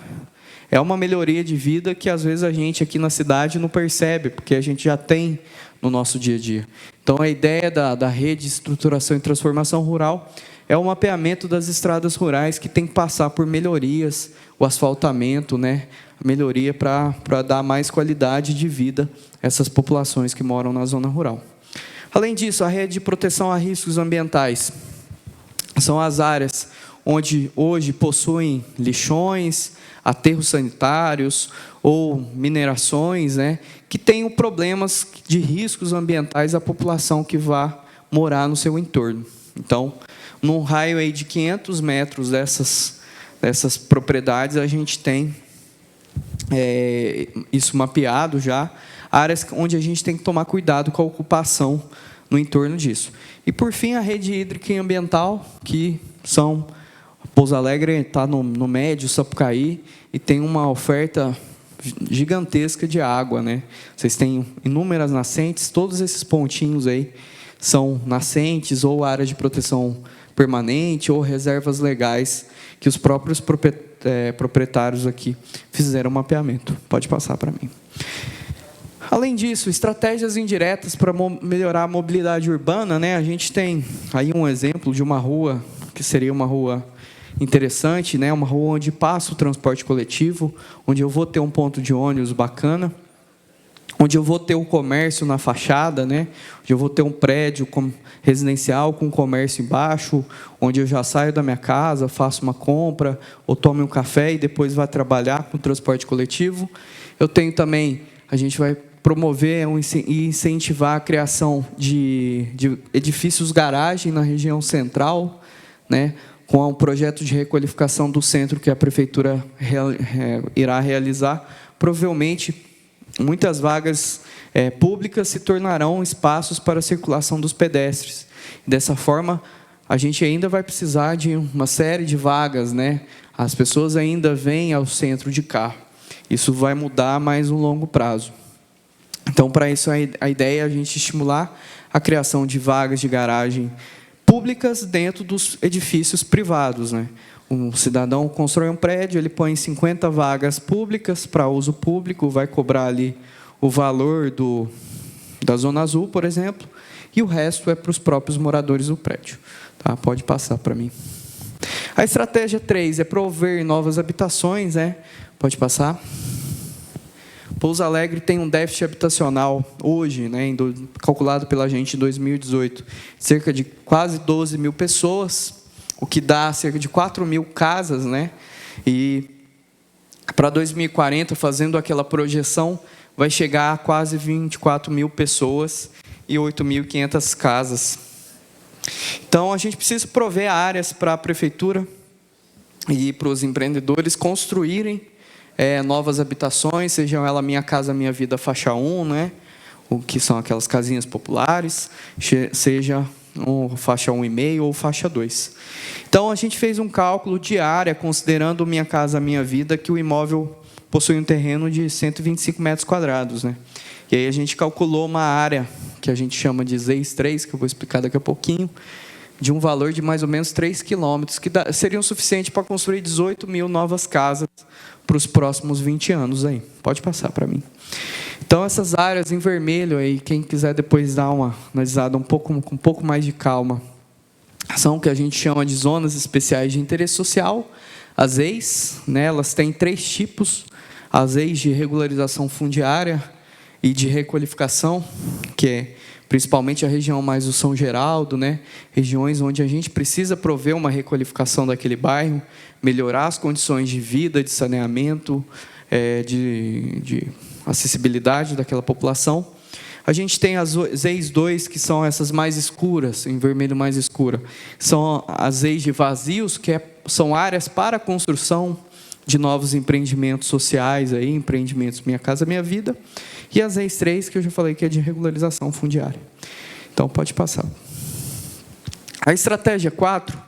é uma melhoria de vida que, às vezes, a gente aqui na cidade não percebe, porque a gente já tem no nosso dia a dia. Então, a ideia da rede de estruturação e transformação rural é o mapeamento das estradas rurais que tem que passar por melhorias, o asfaltamento, né, a melhoria para dar mais qualidade de vida a essas populações que moram na zona rural. Além disso, a rede de proteção a riscos ambientais são as áreas onde hoje possuem lixões, aterros sanitários ou minerações, né, que tenham problemas de riscos ambientais à população que vá morar no seu entorno. Então, num raio aí de 500 metros dessas propriedades, a gente tem isso mapeado já, áreas onde a gente tem que tomar cuidado com a ocupação no entorno disso. E, por fim, a rede hídrica e ambiental, que são... Pouso Alegre está no médio Sapucaí e tem uma oferta gigantesca de água, né? Vocês têm inúmeras nascentes, todos esses pontinhos aí são nascentes ou área de proteção permanente ou reservas legais que os próprios proprietários aqui fizeram mapeamento. Pode passar para mim. Além disso, estratégias indiretas para melhorar a mobilidade urbana, né? A gente tem aí um exemplo de uma rua que seria uma rua interessante, né? Uma rua onde passa o transporte coletivo, onde eu vou ter um ponto de ônibus bacana, onde eu vou ter um comércio na fachada, né? Onde eu vou ter um prédio residencial com comércio embaixo, onde eu já saio da minha casa, faço uma compra, ou tomo um café e depois vou trabalhar com o transporte coletivo. Eu tenho também, a gente vai promover e incentivar a criação de edifícios garagem na região central, né? com o projeto de requalificação do centro que a prefeitura irá realizar, provavelmente muitas vagas públicas se tornarão espaços para a circulação dos pedestres. Dessa forma, a gente ainda vai precisar de uma série de vagas, né? As pessoas ainda vêm ao centro de carro. Isso vai mudar mais no longo prazo. Então, para isso, a ideia é a gente estimular a criação de vagas de garagem públicas dentro dos edifícios privados, né? Um cidadão constrói um prédio, ele põe 50 vagas públicas para uso público, vai cobrar ali o valor da Zona Azul, por exemplo, e o resto é para os próprios moradores do prédio. Tá? Pode passar para mim. A estratégia 3 é prover novas habitações, né? Pode passar. Pouso Alegre tem um déficit habitacional hoje, né, calculado pela gente em 2018, cerca de quase 12 mil pessoas, o que dá cerca de 4 mil casas, né? E para 2040, fazendo aquela projeção, vai chegar a quase 24 mil pessoas e 8.500 casas. Então, a gente precisa prover áreas para a prefeitura e para os empreendedores construírem novas habitações, sejam ela Minha Casa Minha Vida faixa 1, né? O que são aquelas casinhas populares, seja faixa 1,5 ou faixa 2. Então, a gente fez um cálculo de área, considerando Minha Casa Minha Vida, que o imóvel possui um terreno de 125 metros quadrados, né? E aí a gente calculou uma área, que a gente chama de ZEIS 3, que eu vou explicar daqui a pouquinho, de um valor de mais ou menos 3 quilômetros, que seriam suficiente para construir 18 mil novas casas para os próximos 20 anos. Aí. Pode passar para mim. Então, essas áreas em vermelho, aí, quem quiser depois dar uma analisada com um pouco mais de calma, são o que a gente chama de zonas especiais de interesse social, as ZEIS, né, elas têm 3 tipos, as ZEIS de regularização fundiária e de requalificação, que é principalmente a região mais do São Geraldo, né? Regiões onde a gente precisa prover uma requalificação daquele bairro, melhorar as condições de vida, de saneamento, de acessibilidade daquela população. A gente tem as ZEIS 2, que são essas mais escuras, em vermelho mais escura. São as ZEIS de vazios, que são áreas para construção de novos empreendimentos sociais, aí, empreendimentos Minha Casa Minha Vida. E as ZEIS 3, que eu já falei que é de regularização fundiária. Então, pode passar. A estratégia 4,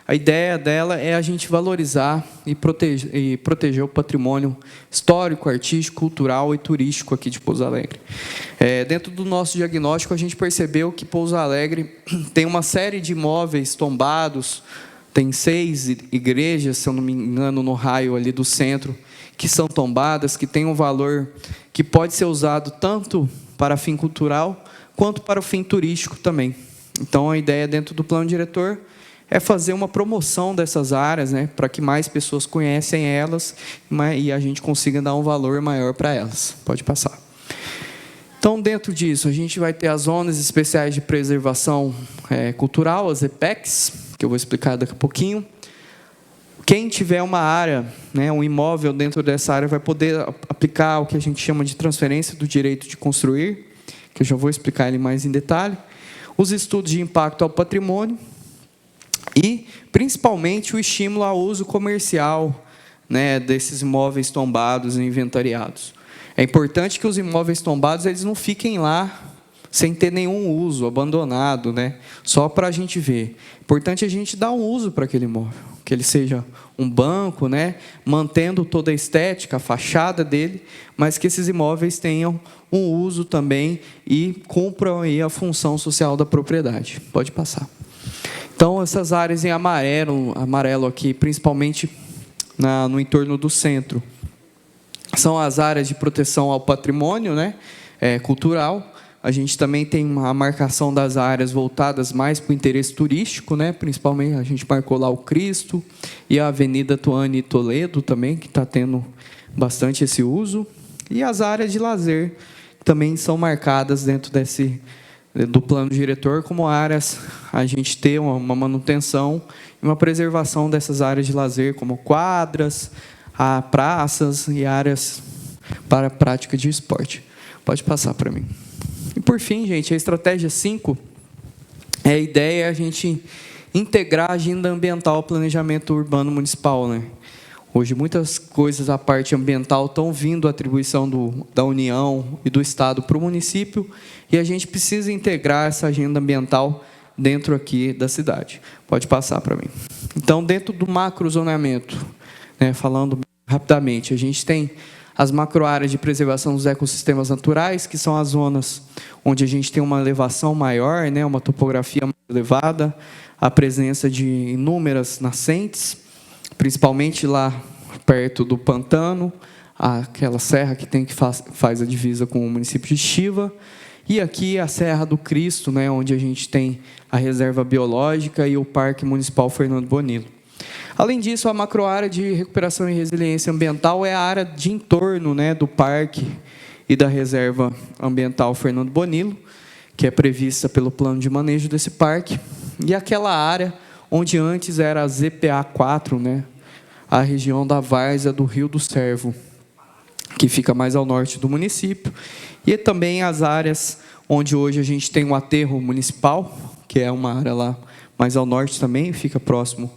a ideia dela é a gente valorizar e proteger o patrimônio histórico, artístico, cultural e turístico aqui de Pouso Alegre. Dentro do nosso diagnóstico, a gente percebeu que Pouso Alegre tem uma série de imóveis tombados, tem 6 igrejas, se eu não me engano, no raio ali do centro, que são tombadas, que têm um valor que pode ser usado tanto para fim cultural, quanto para o fim turístico também. Então, a ideia dentro do plano diretor é fazer uma promoção dessas áreas, né, para que mais pessoas conhecem elas e a gente consiga dar um valor maior para elas. Pode passar. Então, dentro disso, a gente vai ter as zonas especiais de preservação cultural, as EPECs, que eu vou explicar daqui a pouquinho. Quem tiver uma área, né, um imóvel dentro dessa área, vai poder aplicar o que a gente chama de transferência do direito de construir, que eu já vou explicar ele mais em detalhe, os estudos de impacto ao patrimônio e, principalmente, o estímulo ao uso comercial, né, desses imóveis tombados e inventariados. É importante que os imóveis tombados eles não fiquem lá sem ter nenhum uso, abandonado, né, só para a gente ver. É importante a gente dar um uso para aquele imóvel, que ele seja um banco, né, mantendo toda a estética, a fachada dele, mas que esses imóveis tenham um uso também e cumpram aí a função social da propriedade. Pode passar. Então, essas áreas em amarelo aqui, principalmente no entorno do centro, são as áreas de proteção ao patrimônio, né, cultural. A gente também tem a marcação das áreas voltadas mais para o interesse turístico, né? Principalmente a gente marcou lá o Cristo e a Avenida Tuane Toledo também, que está tendo bastante esse uso. E as áreas de lazer também são marcadas dentro do plano diretor como áreas a gente ter uma manutenção e uma preservação dessas áreas de lazer, como quadras, praças e áreas para a prática de esporte. Pode passar para mim. E, por fim, gente, a estratégia 5, a ideia é a gente integrar a agenda ambiental ao planejamento urbano municipal, né? Hoje, muitas coisas da parte ambiental estão vindo a atribuição da União e do Estado para o município, e a gente precisa integrar essa agenda ambiental dentro aqui da cidade. Pode passar para mim. Então, dentro do macrozoneamento, né, falando rapidamente, a gente tem as macroáreas de preservação dos ecossistemas naturais, que são as zonas onde a gente tem uma elevação maior, né, uma topografia mais elevada, a presença de inúmeras nascentes, principalmente lá perto do pantano, aquela serra que faz a divisa com o município de Chiva, e aqui a Serra do Cristo, né, onde a gente tem a reserva biológica e o Parque Municipal Fernando Bonillo. Além disso, a macroárea de recuperação e resiliência ambiental é a área de entorno, né, do parque e da reserva ambiental Fernando Bonillo, que é prevista pelo plano de manejo desse parque, e aquela área onde antes era a ZPA 4, né, a região da várzea do Rio do Servo, que fica mais ao norte do município, e também as áreas onde hoje a gente tem o aterro municipal, que é uma área lá mais ao norte também, fica próximo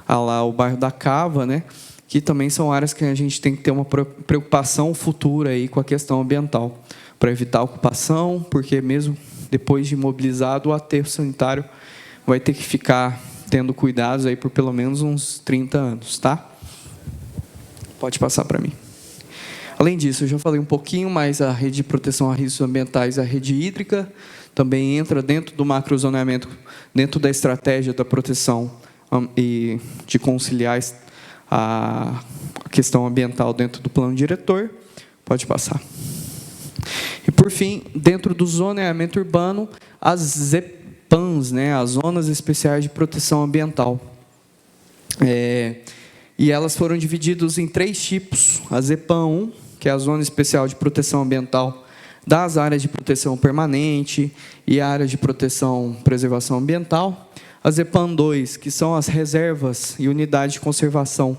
a lá o bairro da Cava, né, que também são áreas que a gente tem que ter uma preocupação futura aí com a questão ambiental, para evitar a ocupação, porque mesmo depois de imobilizado, o aterro sanitário vai ter que ficar tendo cuidados aí por pelo menos uns 30 anos, tá? Pode passar para mim. Além disso, eu já falei um pouquinho, mas a rede de proteção a riscos ambientais, a rede hídrica, também entra dentro do macrozoneamento, dentro da estratégia da proteção e de conciliar a questão ambiental dentro do plano diretor. Pode passar. E, por fim, dentro do zoneamento urbano, as ZEPAMs, né, as Zonas Especiais de Proteção Ambiental. E elas foram divididas em 3 tipos. A ZEPAM 1, que é a Zona Especial de Proteção Ambiental das áreas de proteção permanente e áreas de proteção e preservação ambiental. A ZEPAM 2, que são as reservas e unidades de conservação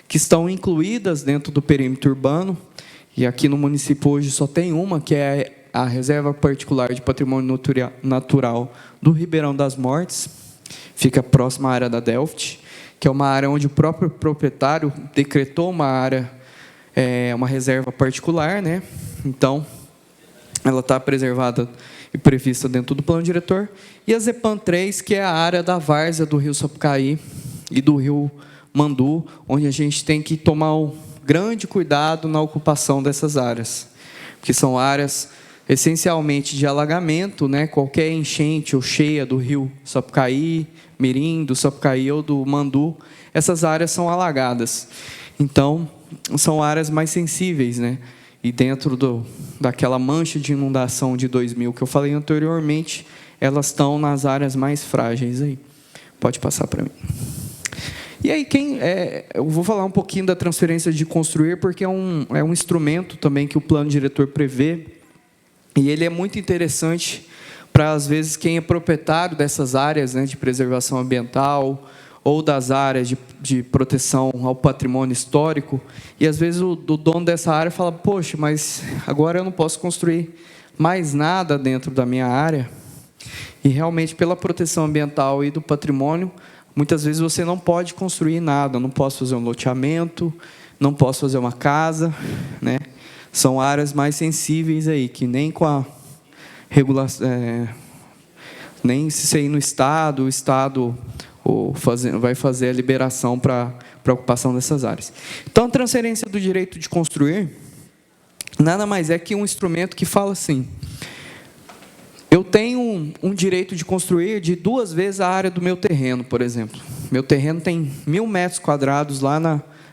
que estão incluídas dentro do perímetro urbano. E aqui no município hoje só tem uma, que é a Reserva Particular de Patrimônio Natural do Ribeirão das Mortes. Fica próxima à área da Delft, que é uma área onde o próprio proprietário decretou uma área, uma reserva particular, né? Então, ela está preservada e prevista dentro do plano diretor. E a ZEPAM 3, que é a área da várzea do Rio Sapucaí e do Rio Mandu, onde a gente tem que tomar um grande cuidado na ocupação dessas áreas, porque são áreas essencialmente de alagamento, né? Qualquer enchente ou cheia do Rio Sapucaí, Mirim, do Sapucaí ou do Mandu, essas áreas são alagadas. Então, são áreas mais sensíveis, né? E dentro daquela mancha de inundação de 2000 que eu falei anteriormente, elas estão nas áreas mais frágeis aí. Pode passar para mim. E aí, eu vou falar um pouquinho da transferência de construir, porque é um instrumento também que o plano diretor prevê, e ele é muito interessante para, às vezes, quem é proprietário dessas áreas, né, de preservação ambiental, ou das áreas de proteção ao patrimônio histórico, e às vezes o dono dessa área fala, poxa, mas agora eu não posso construir mais nada dentro da minha área, e realmente pela proteção ambiental e do patrimônio, muitas vezes você não pode construir nada, não posso fazer um loteamento, não posso fazer uma casa, né? São áreas mais sensíveis aí, que nem com a regulação, nem se sair no Estado, o Estado vai fazer a liberação para a ocupação dessas áreas. Então, a transferência do direito de construir nada mais é que um instrumento que fala assim, eu tenho um direito de construir de 2 vezes a área do meu terreno, por exemplo. Meu terreno tem 1.000 metros quadrados lá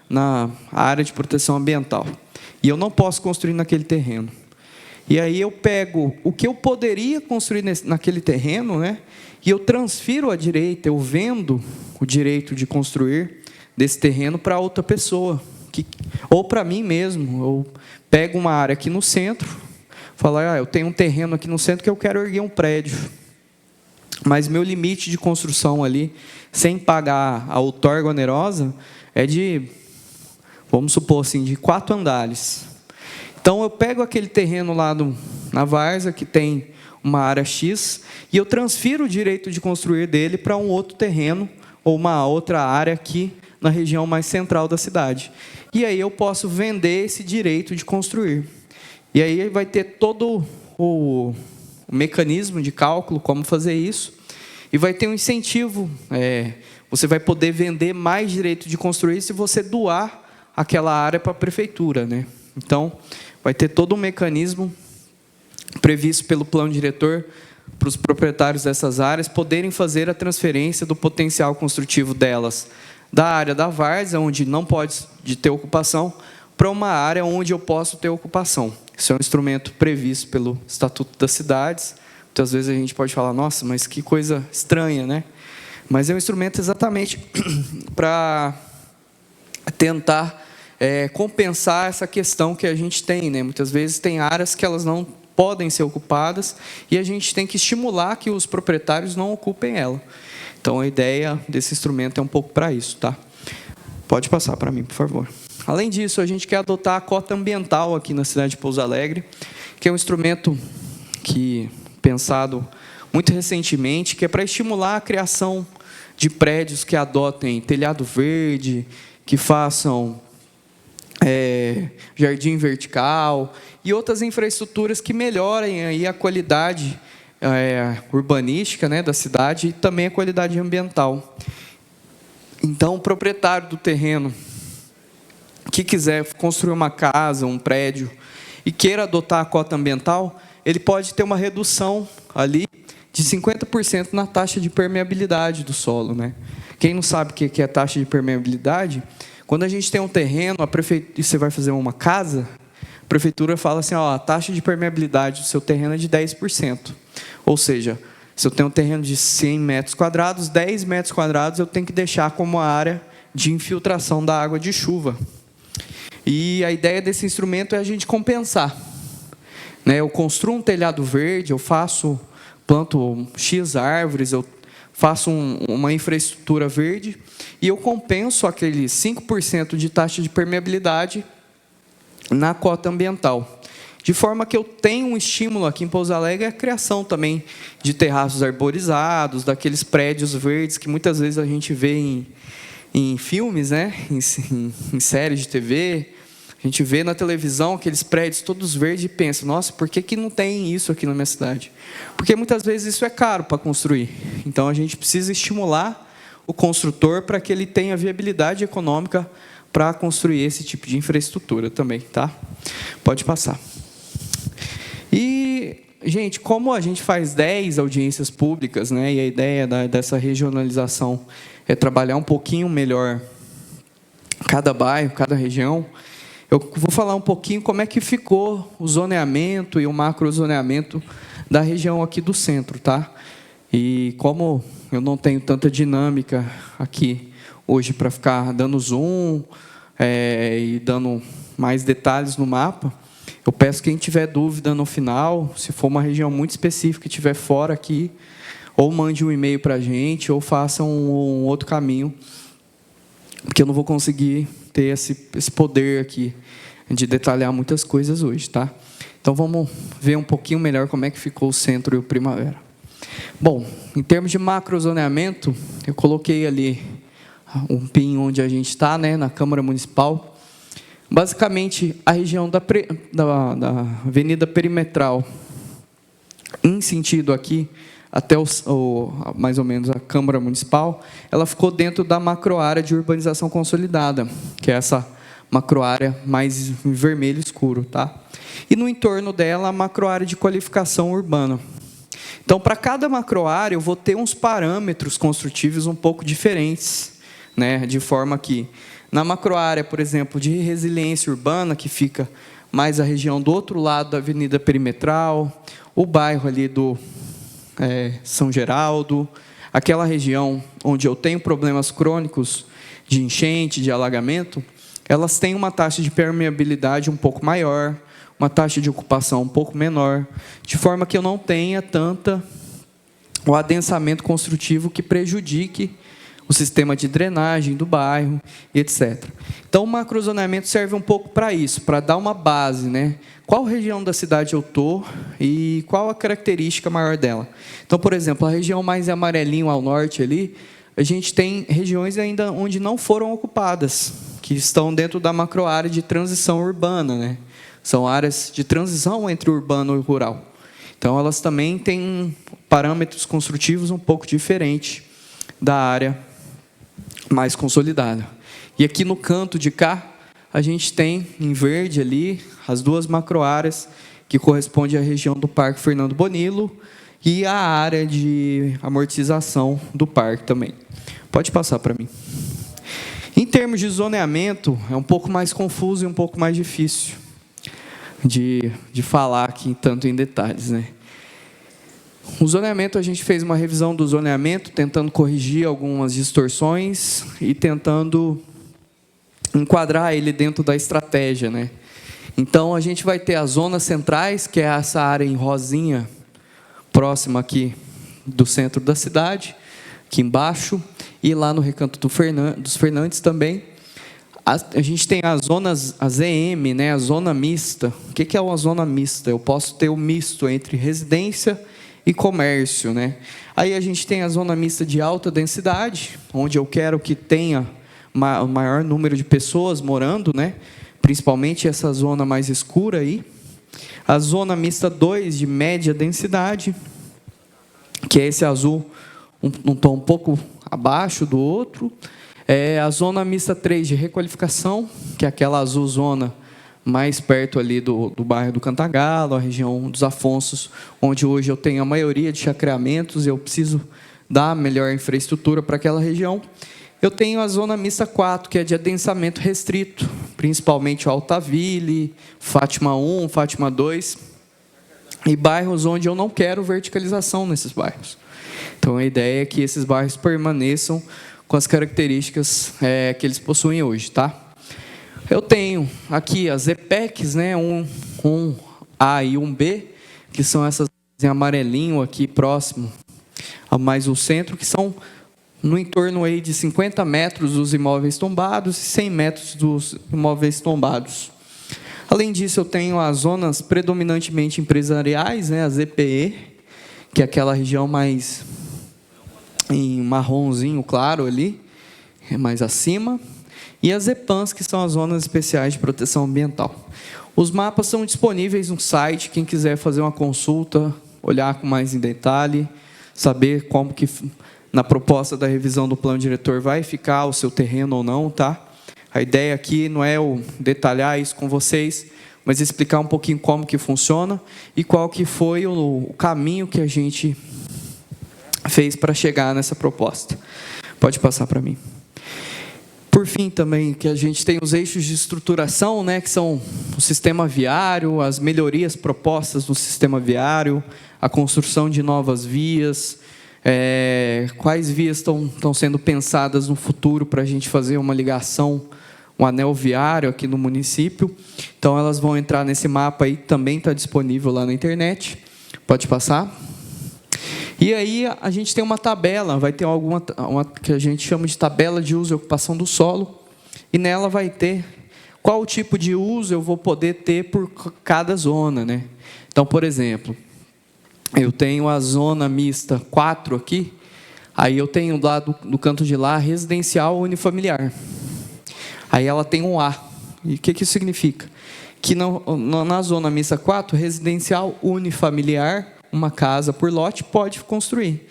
na área de proteção ambiental. E eu não posso construir naquele terreno. E aí eu pego o que eu poderia construir naquele terreno, né? E eu transfiro a direita, eu vendo o direito de construir desse terreno para outra pessoa. Ou para mim mesmo. Eu pego uma área aqui no centro, falo, eu tenho um terreno aqui no centro que eu quero erguer um prédio. Mas meu limite de construção ali, sem pagar a outorga onerosa, é de, vamos supor assim, de 4 andares. Então eu pego aquele terreno lá na várzea, que tem uma área X, e eu transfiro o direito de construir dele para um outro terreno, ou uma outra área aqui na região mais central da cidade. E aí eu posso vender esse direito de construir. E aí vai ter todo o mecanismo de cálculo, como fazer isso, e vai ter um incentivo, você vai poder vender mais direito de construir se você doar aquela área para a prefeitura, né? Então, vai ter todo um mecanismo previsto pelo plano diretor para os proprietários dessas áreas poderem fazer a transferência do potencial construtivo delas da área da várzea, onde não pode ter ocupação, para uma área onde eu posso ter ocupação. Isso é um instrumento previsto pelo Estatuto das Cidades. Muitas vezes a gente pode falar, nossa, mas que coisa estranha, né? Mas é um instrumento exatamente para tentar compensar essa questão que a gente tem, né? Muitas vezes tem áreas que elas não podem ser ocupadas e a gente tem que estimular que os proprietários não ocupem ela. Então, a ideia desse instrumento é um pouco para isso, tá? Pode passar para mim, por favor. Além disso, a gente quer adotar a cota ambiental aqui na cidade de Pouso Alegre, que é um instrumento pensado muito recentemente, que é para estimular a criação de prédios que adotem telhado verde, que façam jardim vertical e outras infraestruturas que melhorem aí a qualidade urbanística, né, da cidade e também a qualidade ambiental. Então, o proprietário do terreno que quiser construir uma casa, um prédio e queira adotar a cota ambiental, ele pode ter uma redução ali de 50% na taxa de permeabilidade do solo, né? Quem não sabe o que é taxa de permeabilidade, quando a gente tem um terreno, e você vai fazer uma casa, a prefeitura fala assim, ó, a taxa de permeabilidade do seu terreno é de 10%. Ou seja, se eu tenho um terreno de 100 metros quadrados, 10 metros quadrados eu tenho que deixar como área de infiltração da água de chuva. E a ideia desse instrumento é a gente compensar, né? Eu construo um telhado verde, planto X árvores, eu faço uma infraestrutura verde e eu compenso aqueles 5% de taxa de permeabilidade na cota ambiental. De forma que eu tenho um estímulo aqui em Pouso Alegre a criação também de terraços arborizados, daqueles prédios verdes que muitas vezes a gente vê em filmes, né? em séries de TV. A gente vê na televisão aqueles prédios todos verdes e pensa, nossa, por que não tem isso aqui na minha cidade? Porque muitas vezes isso é caro para construir. Então, a gente precisa estimular o construtor para que ele tenha viabilidade econômica para construir esse tipo de infraestrutura também, tá? Pode passar. E, gente, como a gente faz 10 audiências públicas, né, e a ideia dessa regionalização é trabalhar um pouquinho melhor cada bairro, cada região, eu vou falar um pouquinho como é que ficou o zoneamento e o macrozoneamento da região aqui do centro, tá? E como eu não tenho tanta dinâmica aqui hoje para ficar dando zoom e dando mais detalhes no mapa, eu peço que quem tiver dúvida no final, se for uma região muito específica e estiver fora aqui, ou mande um e-mail para a gente, ou faça um outro caminho, porque eu não vou conseguir ter esse poder aqui de detalhar muitas coisas hoje, tá? Então, vamos ver um pouquinho melhor como é que ficou o centro e o Primavera. Bom, em termos de macrozoneamento, eu coloquei ali um pin onde a gente está, né, na Câmara Municipal. Basicamente, a região da Avenida Perimetral, em sentido aqui, até mais ou menos a Câmara Municipal, ela ficou dentro da macroárea de urbanização consolidada, que é essa macroárea mais em vermelho escuro, tá? E no entorno dela, a macroárea de qualificação urbana. Então, para cada macroárea, eu vou ter uns parâmetros construtivos um pouco diferentes, né? De forma que, na macroárea, por exemplo, de resiliência urbana, que fica mais a região do outro lado da Avenida Perimetral, o bairro ali do São Geraldo, aquela região onde eu tenho problemas crônicos de enchente, de alagamento, elas têm uma taxa de permeabilidade um pouco maior, uma taxa de ocupação um pouco menor, de forma que eu não tenha o adensamento construtivo que prejudique o sistema de drenagem do bairro, e etc. Então, o macrozoneamento serve um pouco para isso, para dar uma base, né? Qual região da cidade eu estou e qual a característica maior dela. Então, por exemplo, a região mais amarelinho ao norte ali, a gente tem regiões ainda onde não foram ocupadas, que estão dentro da macroárea de transição urbana, né? São áreas de transição entre urbano e rural. Então, elas também têm parâmetros construtivos um pouco diferentes da área mais consolidada. E aqui no canto de cá, a gente tem, em verde ali, as duas macroáreas, que correspondem à região do Parque Fernando Bonillo e a área de amortização do parque também. Pode passar para mim. Em termos de zoneamento, é um pouco mais confuso e um pouco mais difícil de falar aqui tanto em detalhes, né? O zoneamento, a gente fez uma revisão do zoneamento, tentando corrigir algumas distorções e tentando enquadrar ele dentro da estratégia, né? Então, a gente vai ter as zonas centrais, que é essa área em rosinha, próxima aqui do centro da cidade, aqui embaixo, e lá no Recanto dos Fernandes também. A gente tem as zonas, a ZM, né, a zona mista. O que é uma zona mista? Eu posso ter o misto entre residência e comércio, né? Aí a gente tem a zona mista de alta densidade, onde eu quero que tenha o maior número de pessoas morando, né? Principalmente essa zona mais escura aí. A zona mista 2 de média densidade, que é esse azul um tom um pouco abaixo do outro. A zona mista 3 de requalificação, que é aquela azulzona mais perto ali do bairro do Cantagalo, a região dos Afonsos, onde hoje eu tenho a maioria de chacreamentos, eu preciso dar melhor infraestrutura para aquela região. Eu tenho a zona mista 4, que é de adensamento restrito, principalmente o Altaville, Fátima 1, Fátima 2, e bairros onde eu não quero verticalização nesses bairros. Então, a ideia é que esses bairros permaneçam com as características que eles possuem hoje, tá? Eu tenho aqui as EPECs, né, 1A e 1B, que são essas em amarelinho aqui próximo a mais o centro, que são no entorno aí de 50 metros dos imóveis tombados e 100 metros dos imóveis tombados. Além disso, eu tenho as zonas predominantemente empresariais, né, as EPE, que é aquela região mais em marronzinho claro ali, mais acima, e as EPANs, que são as zonas especiais de proteção ambiental. Os mapas são disponíveis no site, quem quiser fazer uma consulta, olhar com mais em detalhe, saber como que na proposta da revisão do plano diretor vai ficar o seu terreno ou não, tá? A ideia aqui não é eu detalhar isso com vocês, mas explicar um pouquinho como que funciona e qual que foi o caminho que a gente fez para chegar nessa proposta. Pode passar para mim. Por fim, também, que a gente tem os eixos de estruturação, né, que são o sistema viário, as melhorias propostas no sistema viário, a construção de novas vias, quais vias estão sendo pensadas no futuro para a gente fazer uma ligação, um anel viário aqui no município. Então, elas vão entrar nesse mapa aí, também está disponível lá na internet. Pode passar. E aí a gente tem uma tabela, vai ter uma que a gente chama de tabela de uso e ocupação do solo, e nela vai ter qual tipo de uso eu vou poder ter por cada zona, né? Então, por exemplo, eu tenho a zona mista 4 aqui, aí eu tenho lá do canto de lá residencial unifamiliar. Aí ela tem um A. E o que isso significa? Que na zona mista 4, residencial unifamiliar, uma casa por lote, pode construir.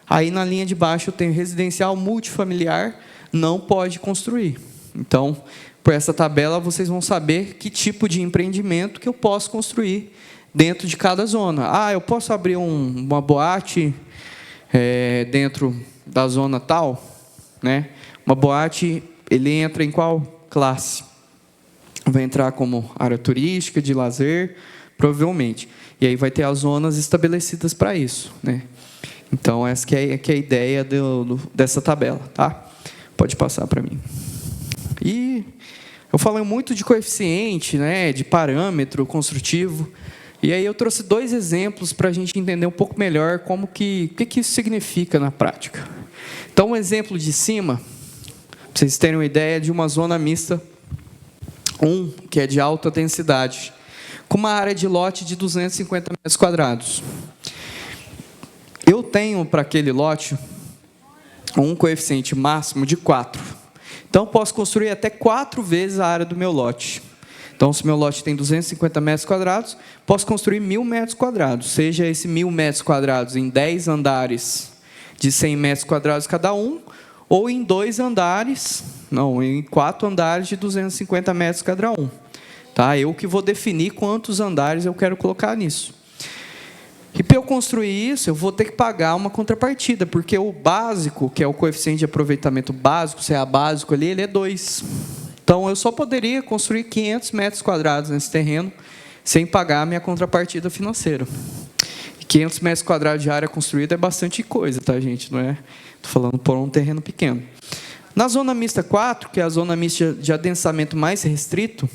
Aí, na linha de baixo, eu tenho residencial multifamiliar, não pode construir. Então, por essa tabela, vocês vão saber que tipo de empreendimento que eu posso construir dentro de cada zona. Eu posso abrir uma boate dentro da zona tal, né? Uma boate, ele entra em qual classe? Vai entrar como área turística, de lazer, provavelmente. E aí vai ter as zonas estabelecidas para isso, né? Então, essa que é a ideia dessa tabela, tá? Pode passar para mim. E eu falei muito de coeficiente, né, de parâmetro construtivo. E aí eu trouxe 2 exemplos para a gente entender um pouco melhor o que isso significa na prática. Então, um exemplo de cima, para vocês terem uma ideia, de uma zona mista 1, que é de alta densidade, com uma área de lote de 250 metros quadrados. Eu tenho para aquele lote um coeficiente máximo de 4. Então, eu posso construir até 4 vezes a área do meu lote. Então, se meu lote tem 250 metros quadrados, posso construir 1.000 metros quadrados. Seja esse 1.000 metros quadrados em 10 andares de 100 metros quadrados cada um, ou em 4 andares de 250 metros cada um. Tá? Eu que vou definir quantos andares eu quero colocar nisso. E para eu construir isso, eu vou ter que pagar uma contrapartida, porque o básico, que é o coeficiente de aproveitamento básico, se é básico ali, ele é 2. Então, eu só poderia construir 500 metros quadrados nesse terreno, sem pagar a minha contrapartida financeira. E 500 metros quadrados de área construída é bastante coisa, tá, gente? Não é? Estou falando por um terreno pequeno. Na zona mista 4, que é a zona mista de adensamento mais restrito,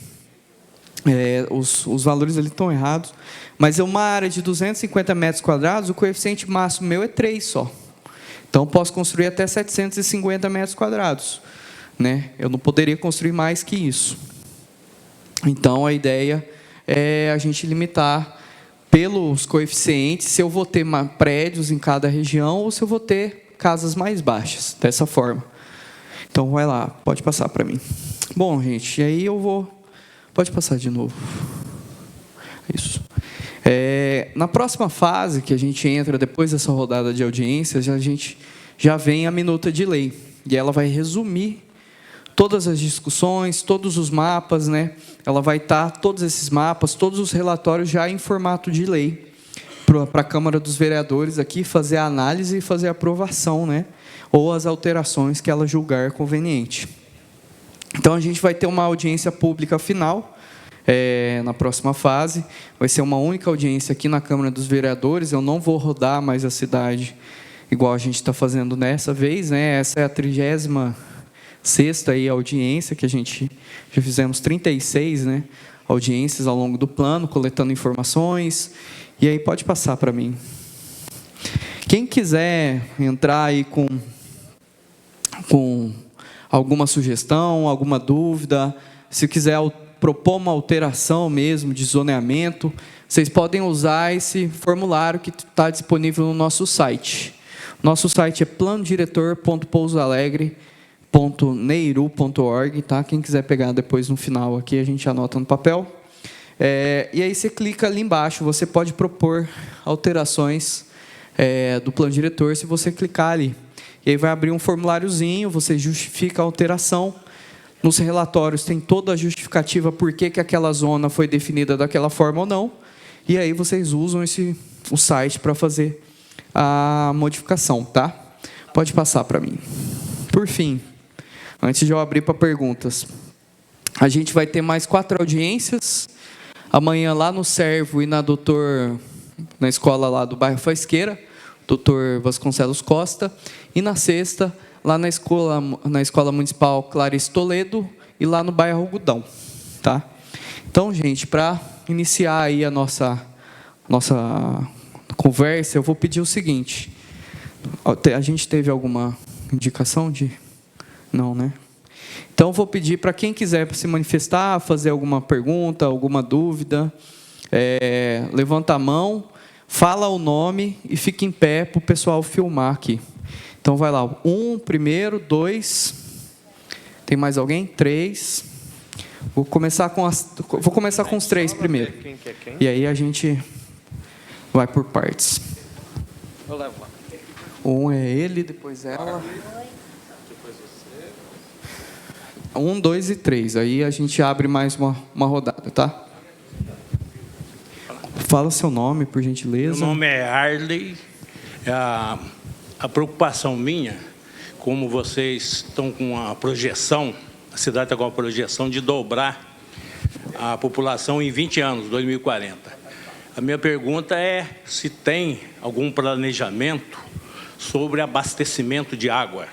os valores ali estão errados, mas é uma área de 250 metros quadrados, o coeficiente máximo meu é 3 só. Então, posso construir até 750 metros quadrados. Né? Eu não poderia construir mais que isso. Então, a ideia é a gente limitar pelos coeficientes, se eu vou ter prédios em cada região ou se eu vou ter casas mais baixas, dessa forma. Então, vai lá, pode passar para mim. Bom, gente, e aí eu vou... Pode passar de novo. Isso. Na próxima fase, que a gente entra depois dessa rodada de audiências, a gente já vem a minuta de lei. E ela vai resumir todas as discussões, todos os mapas, né? Ela vai estar, todos esses mapas, todos os relatórios já em formato de lei, para a Câmara dos Vereadores aqui fazer a análise e fazer a aprovação, né? Ou as alterações que ela julgar conveniente. Então, a gente vai ter uma audiência pública final, na próxima fase. Vai ser uma única audiência aqui na Câmara dos Vereadores. Eu não vou rodar mais a cidade igual a gente está fazendo nessa vez, né? Essa é a 36ª aí audiência, que a gente já fizemos 36, né, audiências ao longo do plano, coletando informações. E aí pode passar para mim. Quem quiser entrar aí com alguma sugestão, alguma dúvida, se quiser propor uma alteração mesmo de zoneamento, vocês podem usar esse formulário que está disponível no nosso site. Nosso site é planodiretor.pousoalegre.neiru.org, tá? Quem quiser pegar depois no final aqui, a gente anota no papel. E aí você clica ali embaixo, você pode propor alterações do plano diretor se você clicar ali. E aí vai abrir um formuláriozinho, você justifica a alteração. Nos relatórios tem toda a justificativa por que aquela zona foi definida daquela forma ou não. E aí vocês usam o site para fazer a modificação, tá? Pode passar para mim. Por fim, antes de eu abrir para perguntas, a gente vai ter mais 4 audiências. Amanhã lá no Servo e na escola lá do bairro Faisqueira, Dr. Vasconcelos Costa, e na sexta, lá na escola municipal Clarice Toledo, e lá no bairro Algodão, tá? Então, gente, para iniciar aí a nossa conversa, eu vou pedir o seguinte. A gente teve alguma indicação de... Não, né? Então, eu vou pedir para quem quiser se manifestar, fazer alguma pergunta, alguma dúvida, levanta a mão, fala o nome e fica em pé para o pessoal filmar aqui. Então, vai lá. 1, primeiro, 2. Tem mais alguém? 3. Vou começar com os 3 primeiro. E aí a gente vai por partes. Eu levo lá. 1 é ele, depois ela. 1, 2 e 3. Aí a gente abre mais uma rodada, tá? Fala seu nome, por gentileza. Meu nome é Arley. A preocupação minha, como vocês estão com uma projeção, a cidade está com uma projeção de dobrar a população em 20 anos, 2040. A minha pergunta é se tem algum planejamento sobre abastecimento de água.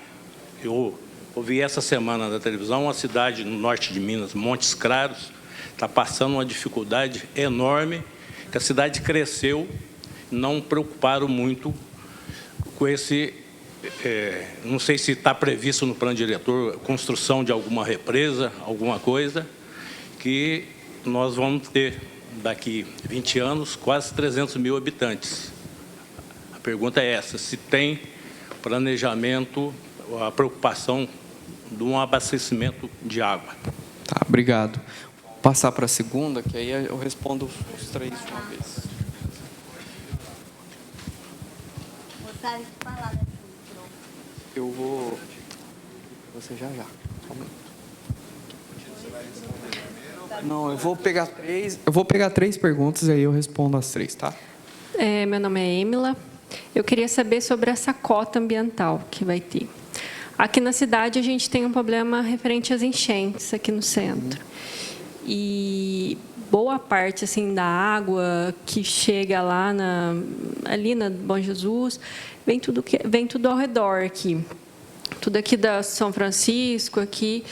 Eu ouvi essa semana na televisão uma cidade no norte de Minas, Montes Claros, está passando uma dificuldade enorme, que a cidade cresceu, não preocuparam muito com esse não sei se está previsto no plano diretor construção de alguma represa, alguma coisa, que nós vamos ter, daqui 20 anos, quase 300 mil habitantes. A pergunta é essa, se tem planejamento, a preocupação de um abastecimento de água. Tá, obrigado. Vou passar para a segunda, que aí eu respondo os três de uma vez. Eu vou... Você já. Só um minuto. Não, eu vou pegar três perguntas e aí eu respondo as três, tá? Meu nome é Emila. Eu queria saber sobre essa cota ambiental que vai ter. Aqui na cidade, a gente tem um problema referente às enchentes aqui no centro. E boa parte assim, da água que chega lá ali na Bom Jesus vem tudo ao redor aqui. Tudo aqui da São Francisco, aqui.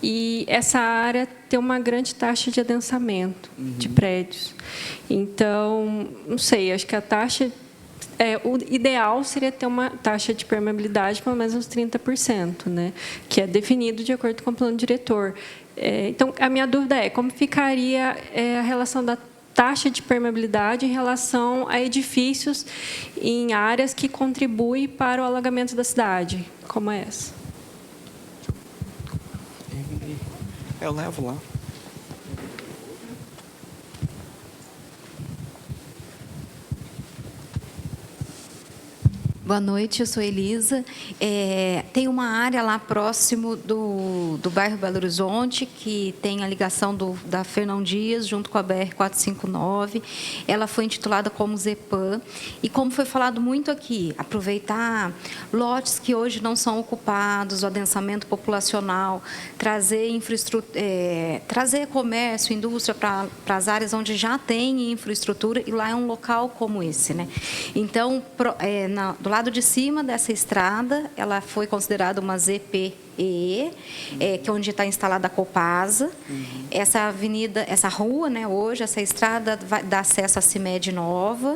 E essa área tem uma grande taxa de adensamento de prédios. Então, não sei, acho que a taxa... o ideal seria ter uma taxa de permeabilidade pelo menos uns 30%, né? Que é definido de acordo com o plano diretor. Então, a minha dúvida é como ficaria a relação da taxa de permeabilidade em relação a edifícios em áreas que contribuem para o alagamento da cidade, como essa? Eu levo lá. Boa noite, eu sou Elisa. Tem uma área lá próximo do bairro Belo Horizonte, que tem a ligação da Fernão Dias, junto com a BR-459. Ela foi intitulada como Zepan. E como foi falado muito aqui, aproveitar lotes que hoje não são ocupados, o adensamento populacional, trazer infraestrutura, trazer comércio, indústria para as áreas onde já tem infraestrutura, e lá é um local como esse, né? Então, do lado de cima dessa estrada, ela foi considerada uma ZPE, que é onde está instalada a Copasa. Essa avenida, essa rua, né, hoje, essa estrada vai dar acesso à CIMED nova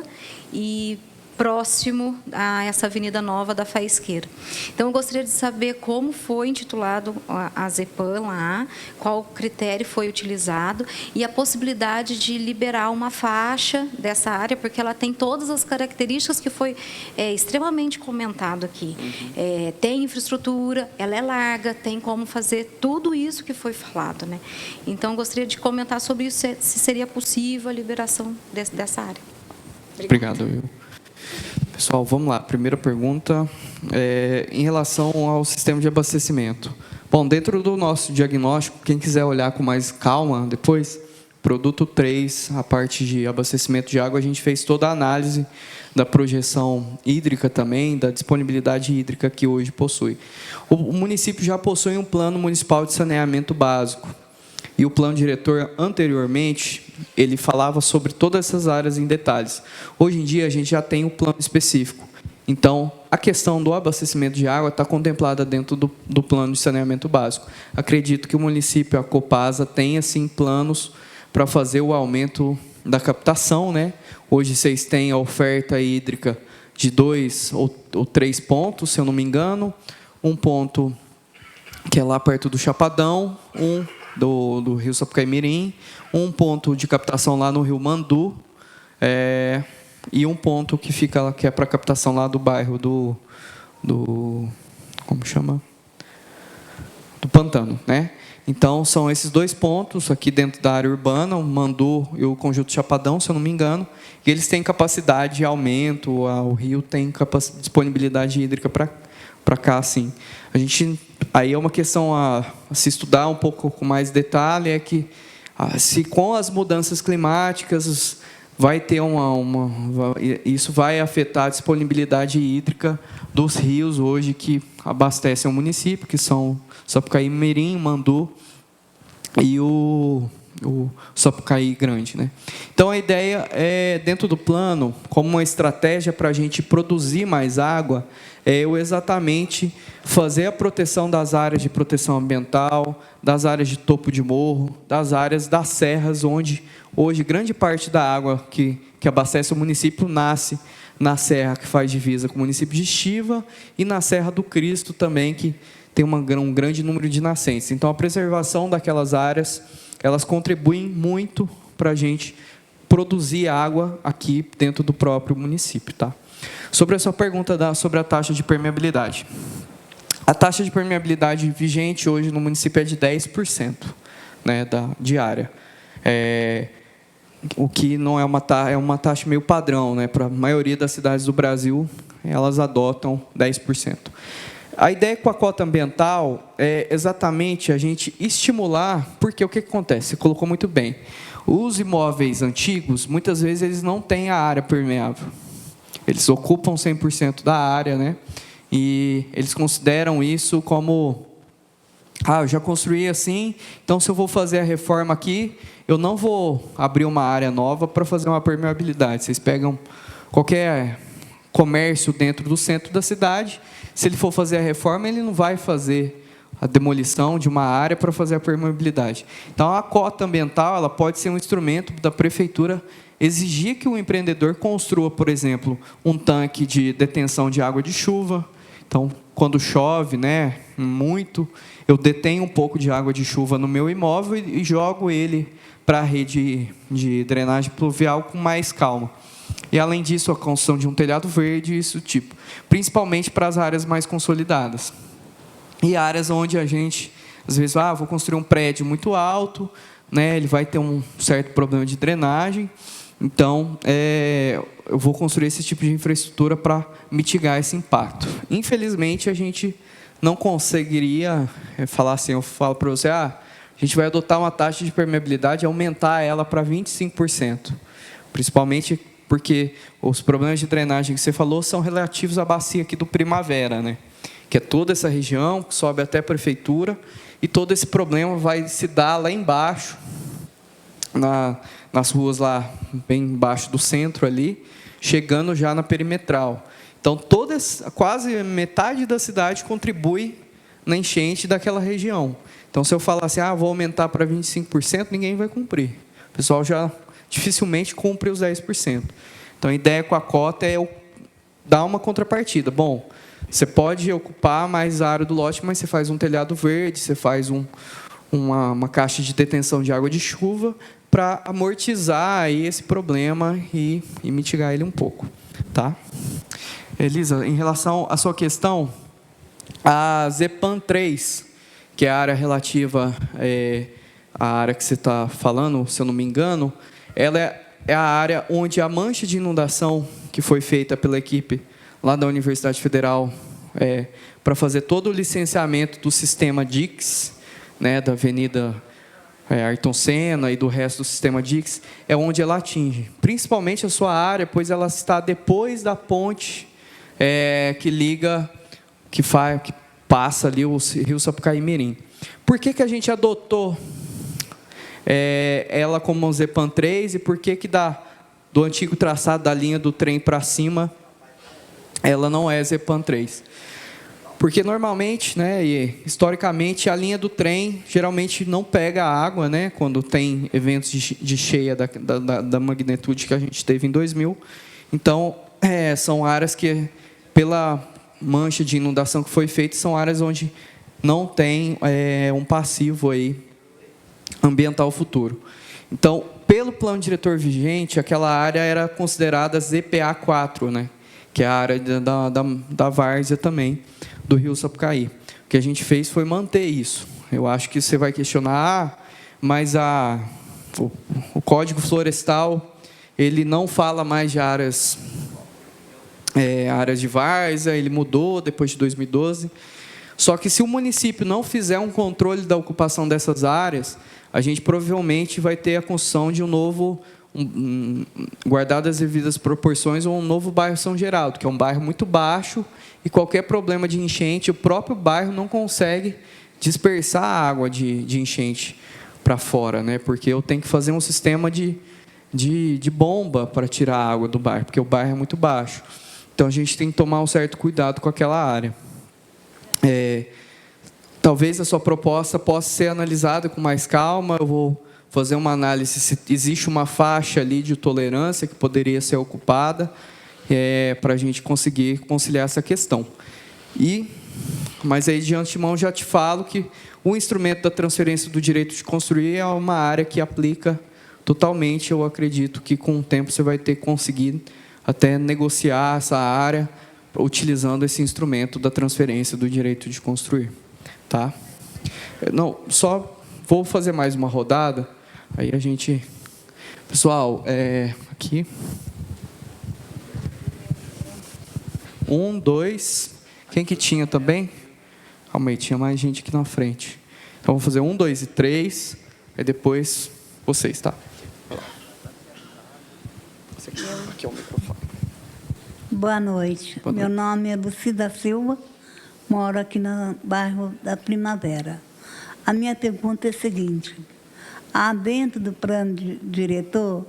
e próximo a essa avenida nova da Faisqueira. Então, eu gostaria de saber como foi intitulado a Zepan lá, qual critério foi utilizado e a possibilidade de liberar uma faixa dessa área, porque ela tem todas as características que foi extremamente comentado aqui. Tem infraestrutura, ela é larga, tem como fazer tudo isso que foi falado, né? Então, eu gostaria de comentar sobre isso, se seria possível a liberação dessa área. Obrigado, Will. Pessoal, vamos lá. Primeira pergunta, em relação ao sistema de abastecimento. Bom, dentro do nosso diagnóstico, quem quiser olhar com mais calma depois, produto 3, a parte de abastecimento de água, a gente fez toda a análise da projeção hídrica também, da disponibilidade hídrica que hoje possui. O município já possui um plano municipal de saneamento básico. E o plano diretor, anteriormente, ele falava sobre todas essas áreas em detalhes. Hoje em dia, a gente já tem um plano específico. Então, a questão do abastecimento de água está contemplada dentro do plano de saneamento básico. Acredito que o município, a Copasa, tem, assim, planos para fazer o aumento da captação, né? Hoje, vocês têm a oferta hídrica de 2 ou 3 pontos, se eu não me engano. Um ponto que é lá perto do Chapadão, do Rio Sapucaí-Mirim, um ponto de captação lá no Rio Mandu, e um ponto que é para captação lá do bairro do como chama? Do Pantano, né? Então, são esses 2 pontos aqui dentro da área urbana, o Mandu e o Conjunto Chapadão, se eu não me engano, e eles têm capacidade de aumento, o rio tem disponibilidade hídrica para cá, sim. Aí é uma questão a se estudar um pouco com mais detalhe, é que se com as mudanças climáticas vai ter isso vai afetar a disponibilidade hídrica dos rios hoje que abastecem o município, que são Sapucaí, Mirim, Mandu e o o Sapucaí Grande, né? Então, a ideia é, dentro do plano, como uma estratégia para a gente produzir mais água, é eu exatamente fazer a proteção das áreas de proteção ambiental, das áreas de topo de morro, das áreas das serras, onde hoje grande parte da água que abastece o município nasce na serra que faz divisa com o município de Estiva e na Serra do Cristo também, que tem um grande número de nascentes. Então, a preservação daquelas áreas, elas contribuem muito para a gente produzir água aqui dentro do próprio município, tá? Sobre a sua pergunta sobre a taxa de permeabilidade. A taxa de permeabilidade vigente hoje no município é de 10%, né, de área. O que não é uma taxa meio padrão, né? Para a maioria das cidades do Brasil, elas adotam 10%. A ideia com a cota ambiental é exatamente a gente estimular, porque o que acontece? Você colocou muito bem. Os imóveis antigos, muitas vezes, eles não têm a área permeável. Eles ocupam 100% da área, né? E eles consideram isso como... eu já construí assim, então se eu vou fazer a reforma aqui, eu não vou abrir uma área nova para fazer uma permeabilidade. Vocês pegam qualquer comércio dentro do centro da cidade, se ele for fazer a reforma, ele não vai fazer a demolição de uma área para fazer a permeabilidade. Então, a cota ambiental ela pode ser um instrumento da prefeitura exigir que o empreendedor construa, por exemplo, um tanque de detenção de água de chuva. Então, quando chove, né, muito, eu detenho um pouco de água de chuva no meu imóvel e jogo ele para a rede de drenagem pluvial com mais calma. E, além disso, a construção de um telhado verde, isso tipo, principalmente para as áreas mais consolidadas. E áreas onde a gente, às vezes, vou construir um prédio muito alto, né, ele vai ter um certo problema de drenagem, então, eu vou construir esse tipo de infraestrutura para mitigar esse impacto. Infelizmente, a gente não conseguiria falar assim, eu falo para você, a gente vai adotar uma taxa de permeabilidade e aumentar ela para 25%, principalmente porque os problemas de drenagem que você falou são relativos à bacia aqui do Primavera, né? Que é toda essa região, que sobe até a prefeitura, e todo esse problema vai se dar lá embaixo, nas ruas lá bem embaixo do centro ali, chegando já na perimetral. Então, quase metade da cidade contribui na enchente daquela região. Então, se eu falar assim, vou aumentar para 25%, ninguém vai cumprir. O pessoal já dificilmente cumpre os 10%. Então, a ideia com a cota é eu dar uma contrapartida. Bom, você pode ocupar mais a área do lote, mas você faz um telhado verde, você faz uma caixa de detenção de água de chuva para amortizar aí esse problema e mitigar ele um pouco. Tá? Elisa, em relação à sua questão, a ZEPAM 3, que é a área relativa à área que você está falando, se eu não me engano, ela é a área onde a mancha de inundação que foi feita pela equipe lá da Universidade Federal para fazer todo o licenciamento do sistema DICS, né, da Avenida Ayrton Senna e do resto do sistema DICS, é onde ela atinge. Principalmente a sua área, pois ela está depois da ponte que liga, que passa ali o rio Sapucaí-Mirim. Por que a gente adotou ela como ZEPAM 3 e por que do antigo traçado da linha do trem para cima ela não é ZEPAM 3? Porque normalmente, né, e historicamente, a linha do trem geralmente não pega água, né, quando tem eventos de cheia da magnitude que a gente teve em 2000. Então, são áreas que, pela mancha de inundação que foi feita, são áreas onde não tem um passivo aí ambiental futuro. Então, pelo plano diretor vigente, aquela área era considerada ZPA 4, né, que é a área da várzea também, do rio Sapucaí. O que a gente fez foi manter isso. Eu acho que você vai questionar, mas o Código Florestal, ele não fala mais de áreas de várzea, ele mudou depois de 2012. Só que se o município não fizer um controle da ocupação dessas áreas, a gente provavelmente vai ter a construção de um novo, guardadas as devidas proporções, um novo bairro São Geraldo, que é um bairro muito baixo, e qualquer problema de enchente, o próprio bairro não consegue dispersar a água de enchente para fora, né? Porque eu tenho que fazer um sistema de bomba para tirar a água do bairro, porque o bairro é muito baixo. Então, a gente tem que tomar um certo cuidado com aquela área. Talvez a sua proposta possa ser analisada com mais calma. Eu vou fazer uma análise se existe uma faixa ali de tolerância que poderia ser ocupada, para a gente conseguir conciliar essa questão. Mas aí, de antemão, já te falo que o instrumento da transferência do direito de construir é uma área que aplica totalmente. Eu acredito que, com o tempo, você vai ter que conseguir até negociar essa área utilizando esse instrumento da transferência do direito de construir. Tá? Não, só vou fazer mais uma rodada, aí a gente... Pessoal, aqui... 1, 2... Quem que tinha também? Calma aí, tinha mais gente aqui na frente. Então, vamos fazer 1, 2 e 3, aí depois vocês, tá? Aqui é o microfone. Boa noite. Boa noite. Meu nome é Lucida Silva, moro aqui no bairro da Primavera. A minha pergunta é a seguinte: há dentro do plano diretor,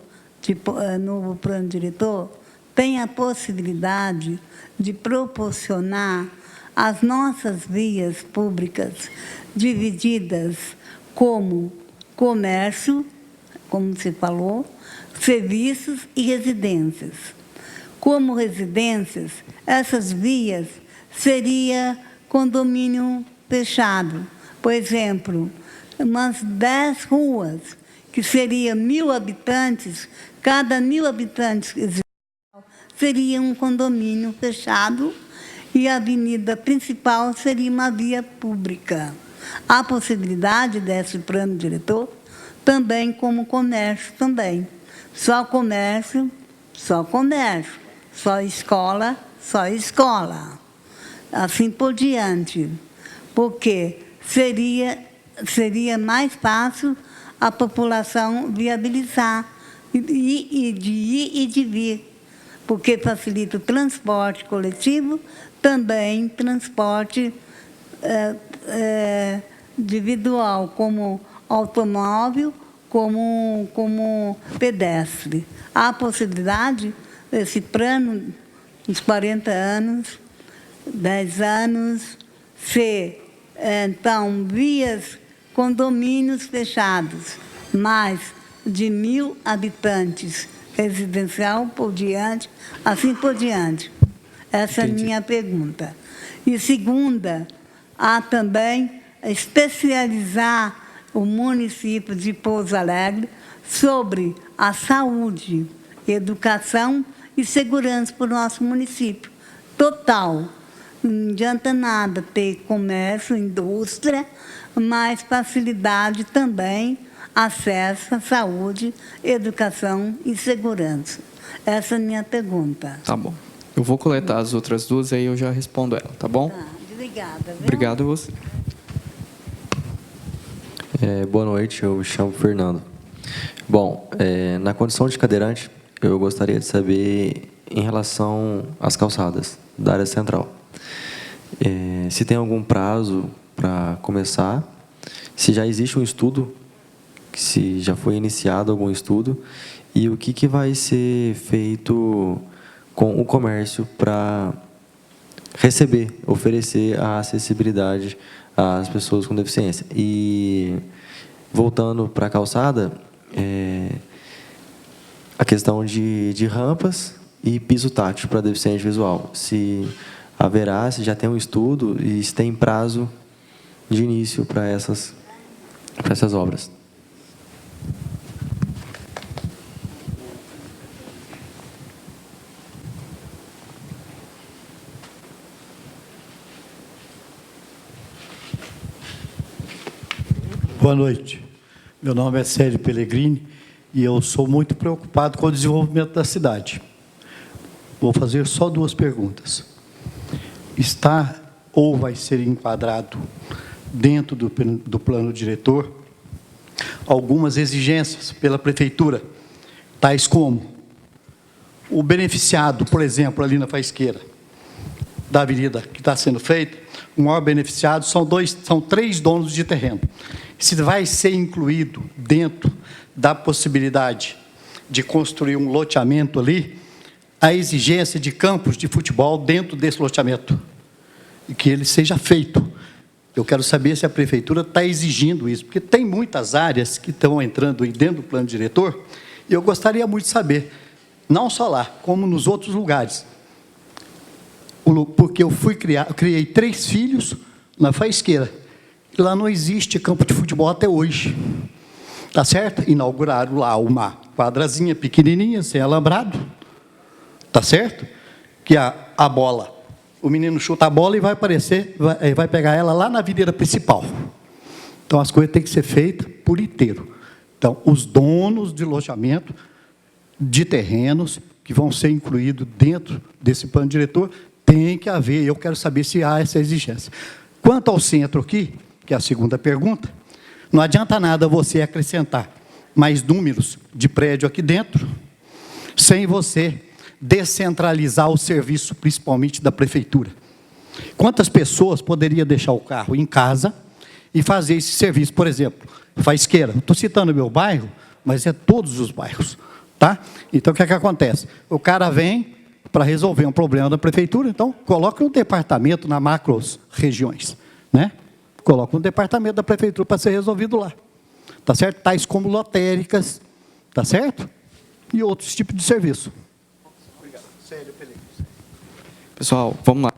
novo plano diretor, tem a possibilidade de proporcionar as nossas vias públicas divididas como comércio, como se falou, serviços e residências. Como residências, essas vias seria condomínio fechado. Por exemplo, umas 10 ruas, que seria 1.000 habitantes, cada 1.000 habitantes seria um condomínio fechado e a avenida principal seria uma via pública. Há possibilidade desse plano diretor também como comércio também. Só comércio, só comércio. Só escola, só escola. Assim por diante. Porque seria mais fácil a população viabilizar e de ir e de vir. Porque facilita o transporte coletivo, também transporte individual, como automóvel, como pedestre. Há possibilidade, esse plano, uns 40 anos, 10 anos, ser, então, vias, condomínios fechados, mais de 1.000 habitantes, residencial por diante, assim por diante. Essa é a minha pergunta. E segunda, há também especializar o município de Pouso Alegre sobre a saúde, educação e segurança para o nosso município. Total. Não adianta nada ter comércio, indústria, mas facilidade também, acesso à saúde, educação e segurança. Essa é a minha pergunta. Tá bom. Eu vou coletar as outras duas, aí eu já respondo ela, tá bom? Tá, obrigada. Viu? Obrigado a você. Boa noite, eu me chamo Fernando. Bom, na condição de cadeirante, eu gostaria de saber em relação às calçadas da área central. Se tem algum prazo para começar, se já existe um estudo, se já foi iniciado algum estudo, e o que vai ser feito com o comércio para receber, oferecer a acessibilidade às pessoas com deficiência. E, voltando para a calçada, a questão de rampas e piso tátil para deficiente visual. Se haverá, se já tem um estudo e se tem prazo de início para essas obras. Boa noite. Meu nome é Célio Pellegrini e eu sou muito preocupado com o desenvolvimento da cidade. Vou fazer só 2 perguntas. Está ou vai ser enquadrado dentro do plano diretor algumas exigências pela prefeitura, tais como o beneficiado, por exemplo, ali na faisqueira da avenida que está sendo feita, o maior beneficiado são 3 donos de terreno. se vai ser incluído dentro da possibilidade de construir um loteamento ali, a exigência de campos de futebol dentro desse loteamento, e que ele seja feito. Eu quero saber se a prefeitura está exigindo isso, porque tem muitas áreas que estão entrando aí dentro do plano diretor, e eu gostaria muito de saber, não só lá, como nos outros lugares. Porque eu criei 3 filhos na Faisqueira, e lá não existe campo de futebol até hoje. Tá certo? Inauguraram lá uma quadrazinha pequenininha, sem alambrado, tá certo? Que a bola, o menino chuta a bola e vai aparecer, vai pegar ela lá na avenida principal. Então, as coisas têm que ser feitas por inteiro. Então, os donos de loteamento, de terrenos, que vão ser incluídos dentro desse plano diretor, tem que haver, eu quero saber se há essa exigência. Quanto ao centro aqui, que é a segunda pergunta, não adianta nada você acrescentar mais números de prédio aqui dentro, sem você descentralizar o serviço, principalmente da prefeitura. Quantas pessoas poderiam deixar o carro em casa e fazer esse serviço? Por exemplo, Faisqueira, estou citando o meu bairro, mas é todos os bairros, tá? Então, o que é que acontece? O cara vem para resolver um problema da prefeitura, então, coloca um departamento na macros regiões, né? Coloca um departamento da prefeitura para ser resolvido lá, tá certo? Tais como lotéricas, tá certo? E outros tipos de serviço. Obrigado. Pessoal, vamos lá.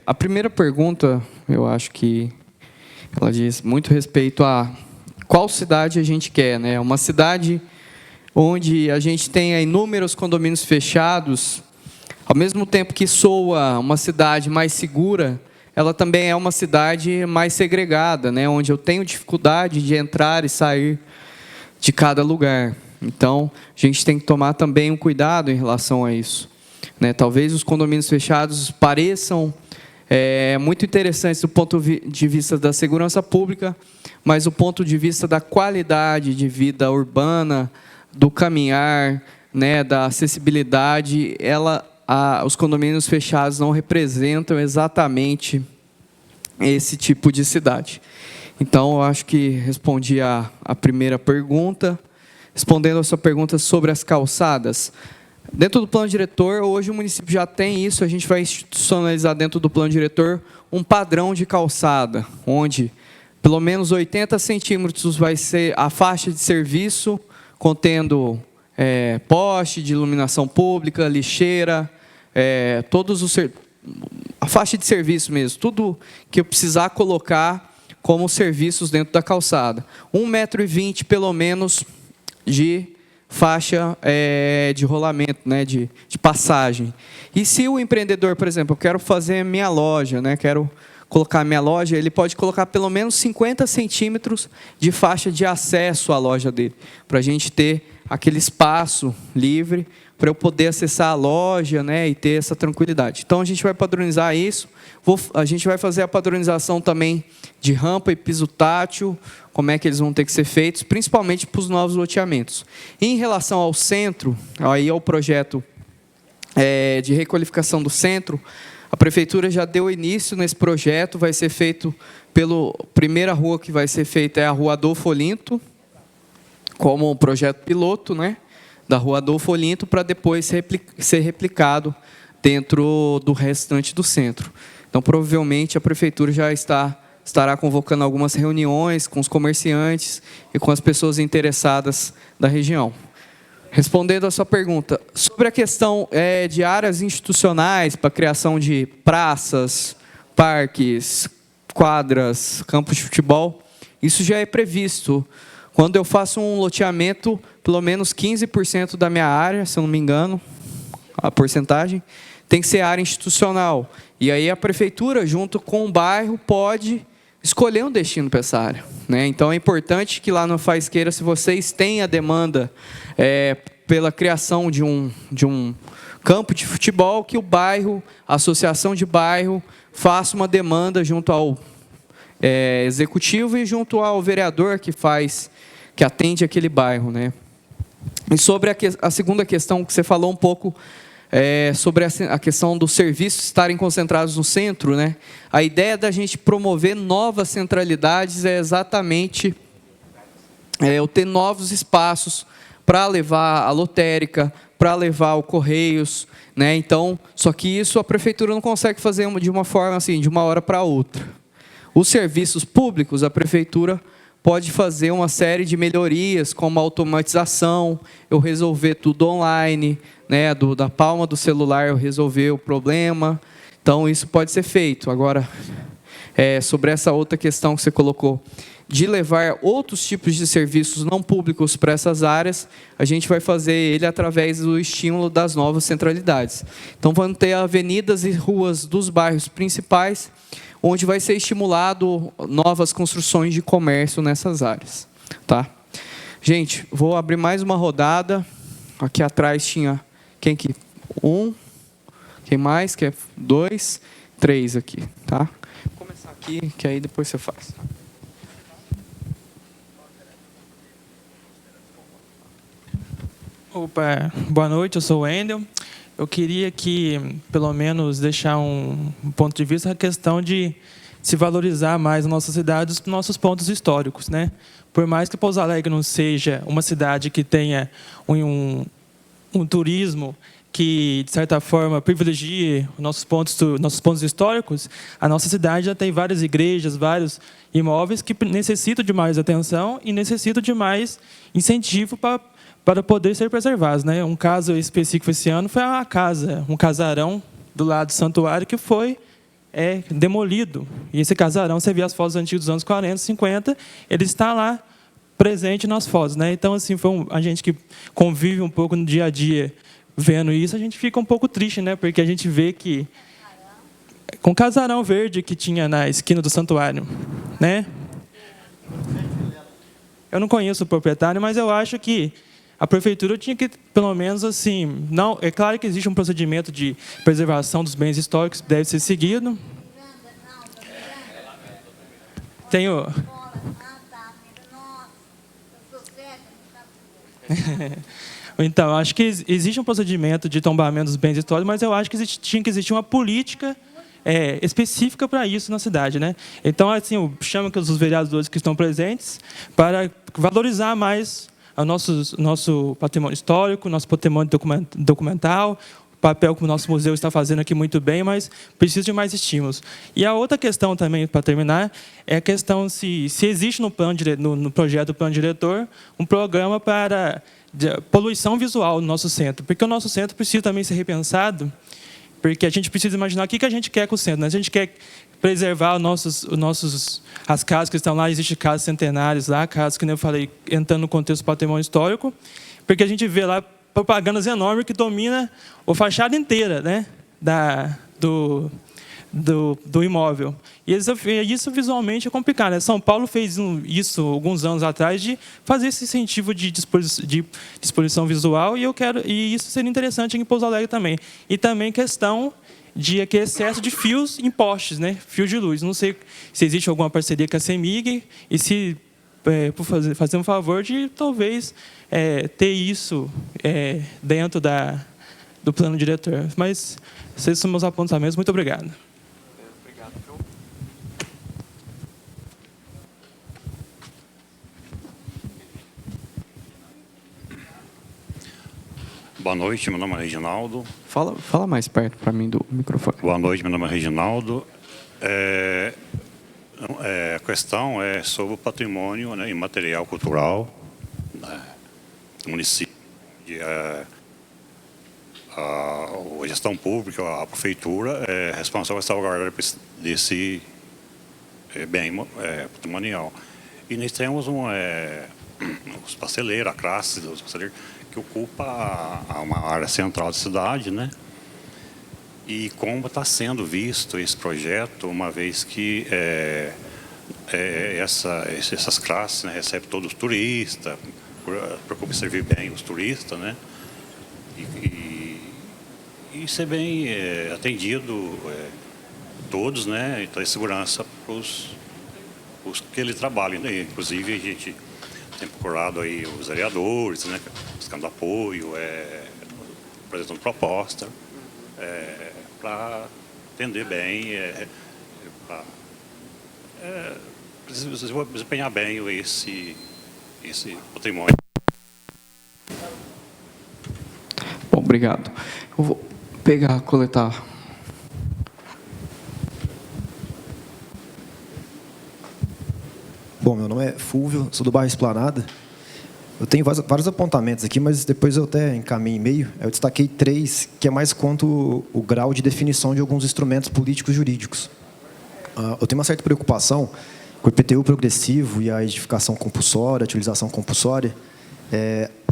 A primeira pergunta, eu acho que ela diz muito respeito a qual cidade a gente quer, né? Uma cidade onde a gente tenha inúmeros condomínios fechados, ao mesmo tempo que soa uma cidade mais segura, ela também é uma cidade mais segregada, né? Onde eu tenho dificuldade de entrar e sair de cada lugar. Então, a gente tem que tomar também um cuidado em relação a isso, né? Talvez os condomínios fechados pareçam muito interessantes do ponto de vista da segurança pública, mas do ponto de vista da qualidade de vida urbana, do caminhar, né, da acessibilidade, os condomínios fechados não representam exatamente esse tipo de cidade. Então, eu acho que respondi a primeira pergunta. Respondendo a sua pergunta sobre as calçadas, dentro do plano diretor, hoje o município já tem isso, a gente vai institucionalizar dentro do plano diretor um padrão de calçada, onde pelo menos 80 centímetros vai ser a faixa de serviço, contendo poste de iluminação pública, lixeira, a faixa de serviço mesmo, tudo que eu precisar colocar como serviços dentro da calçada. 1,20 m pelo menos de faixa de rolamento, né, de passagem. E se o empreendedor, por exemplo, eu quero fazer minha loja, né, quero colocar minha loja, ele pode colocar pelo menos 50 centímetros de faixa de acesso à loja dele, para a gente ter aquele espaço livre para eu poder acessar a loja, né, e ter essa tranquilidade. Então, a gente vai padronizar isso. A gente vai fazer a padronização também de rampa e piso tátil, como é que eles vão ter que ser feitos, principalmente para os novos loteamentos. Em relação ao centro, aí ao projeto de requalificação do centro, a prefeitura já deu início nesse projeto, vai ser feito primeira rua que vai ser feita é a Rua Adolfo Olinto, como um projeto piloto, né, da Rua Adolfo Olinto, para depois ser replicado dentro do restante do centro. Então, provavelmente, a prefeitura já estará convocando algumas reuniões com os comerciantes e com as pessoas interessadas da região. Respondendo a sua pergunta, sobre a questão de áreas institucionais para a criação de praças, parques, quadras, campos de futebol, isso já é previsto. Quando eu faço um loteamento, pelo menos 15% da minha área, se eu não me engano, a porcentagem, tem que ser área institucional. E aí a prefeitura, junto com o bairro, pode escolher um destino para essa área, né? Então, é importante que lá no Faisqueira, se vocês têm a demanda pela criação de um campo de futebol, que o bairro, a associação de bairro, faça uma demanda junto ao executivo e junto ao vereador que atende aquele bairro, né? E sobre a segunda questão que você falou um pouco sobre a questão dos serviços estarem concentrados no centro, né? A ideia da gente promover novas centralidades é exatamente eu ter novos espaços para levar a lotérica, para levar o Correios, né? Então, só que isso a prefeitura não consegue fazer de uma forma assim, de uma hora para outra. Os serviços públicos, a prefeitura pode fazer uma série de melhorias, como a automatização, eu resolver tudo online, né, da palma do celular eu resolver o problema. Então, isso pode ser feito. Agora, sobre essa outra questão que você colocou, de levar outros tipos de serviços não públicos para essas áreas, a gente vai fazer ele através do estímulo das novas centralidades. Então, vamos ter avenidas e ruas dos bairros principais, onde vai ser estimulado novas construções de comércio nessas áreas. Tá? Gente, vou abrir mais uma rodada. Aqui atrás tinha... Quem que? 1. Quem mais? Quer 2, 3 aqui. Tá? Vou começar aqui, que aí depois você faz. Opa, boa noite, eu sou o Wendel. Eu queria que, pelo menos, deixar um ponto de vista a questão de se valorizar mais a nossa cidade, os nossos pontos históricos, né? Por mais que Pouso Alegre não seja uma cidade que tenha um turismo que, de certa forma, privilegie nossos pontos históricos, a nossa cidade já tem várias igrejas, vários imóveis que necessitam de mais atenção e necessitam de mais incentivo para poder ser preservados, né? Um caso específico esse ano foi um casarão do lado do santuário que foi demolido. E esse casarão, você vê as fotos antigas dos anos 40, 50, ele está lá presente nas fotos, né? Então, assim, a gente que convive um pouco no dia a dia vendo isso, a gente fica um pouco triste, né? Porque a gente vê que com o casarão verde que tinha na esquina do santuário, né? Eu não conheço o proprietário, mas eu acho que a prefeitura tinha que, pelo menos, assim... Não, é claro que existe um procedimento de preservação dos bens históricos que deve ser seguido. Tenho... Então, acho que existe um procedimento de tombamento dos bens históricos, mas eu acho que tinha que existir uma política específica para isso na cidade, né? Então, assim, eu chamo os vereadores que estão presentes para valorizar mais o nosso patrimônio histórico, nosso patrimônio documental, o papel que o nosso museu está fazendo aqui muito bem, mas precisa de mais estímulos. E a outra questão também, para terminar, é a questão se existe no projeto do plano diretor um programa para poluição visual no nosso centro, porque o nosso centro precisa também ser repensado, porque a gente precisa imaginar o que a gente quer com o centro, né? A gente quer preservar as casas que estão lá, existem casas centenárias lá, casas que, nem eu falei, entrando no contexto do patrimônio histórico, porque a gente vê lá propagandas enormes que dominam a fachada inteira, né, do imóvel. E isso visualmente é complicado, né? São Paulo fez isso alguns anos atrás, de fazer esse incentivo de disposição visual, e isso seria interessante em Pouso Alegre também. E também questão de excesso de fios em postes, né? Fios de luz. Não sei se existe alguma parceria com a CEMIG e se, por fazer um favor de, talvez, ter isso dentro do plano diretor. Mas esses são meus apontamentos. Muito obrigado. Boa noite, meu nome é Reginaldo. Fala mais perto para mim do microfone. Boa noite, meu nome é Reginaldo. A questão é sobre o patrimônio, né, imaterial cultural, né, do município. A gestão pública, a prefeitura é responsável por salvaguardar desse bem patrimonial. E nós temos os parceleiros, a classe dos parceleiros, que ocupa uma área central da cidade, né? E como está sendo visto esse projeto, uma vez que essas classes, né, recebem todos os turistas, procura servir bem os turistas, né? E ser bem atendido todos, né? Então, é segurança para os que ele trabalham, né? Inclusive, a gente tem procurado aí os vereadores, né, buscando apoio, apresentando proposta para atender bem, para desempenhar bem esse patrimônio. Bom, obrigado. Eu vou coletar. Bom, meu nome é Fúvio, sou do bairro Esplanada. Eu tenho vários apontamentos aqui, mas depois eu até encaminho e-mail. Eu destaquei 3, que é mais quanto o grau de definição de alguns instrumentos políticos jurídicos. Eu tenho uma certa preocupação com o IPTU progressivo e a edificação compulsória, a utilização compulsória,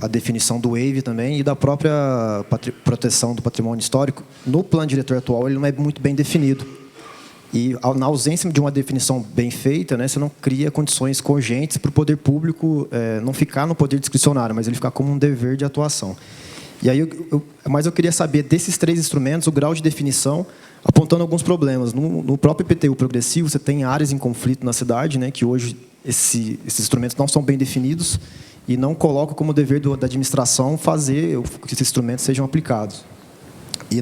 a definição do waive também e da própria proteção do patrimônio histórico. No plano diretor atual, ele não é muito bem definido. E, na ausência de uma definição bem feita, né, você não cria condições cogentes para o poder público não ficar no poder discricionário, mas ele ficar como um dever de atuação. E aí, mas eu queria saber, desses 3 instrumentos, o grau de definição, apontando alguns problemas. No próprio IPTU progressivo, você tem áreas em conflito na cidade, né, que hoje esses instrumentos não são bem definidos e não colocam como dever da administração fazer que esses instrumentos sejam aplicados. E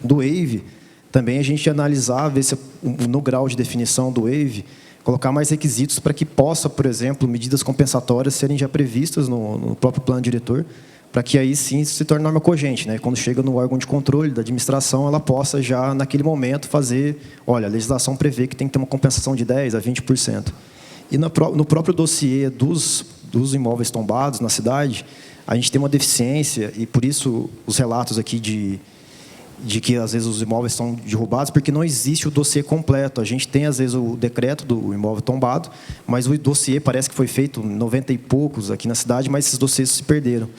do waive, também a gente analisar, ver se no grau de definição do waive, colocar mais requisitos para que possa, por exemplo, medidas compensatórias serem já previstas no próprio plano diretor, para que aí sim se torne norma cogente, né? Quando chega no órgão de controle da administração, ela possa já, naquele momento, fazer, olha, a legislação prevê que tem que ter uma compensação de 10% a 20%. E no próprio dossiê dos imóveis tombados na cidade, a gente tem uma deficiência, e por isso os relatos aqui de que, às vezes, os imóveis são derrubados, porque não existe o dossiê completo. A gente tem, às vezes, o decreto do imóvel tombado, mas o dossiê parece que foi feito 90 e poucos aqui na cidade, mas esses dossiês se perderam.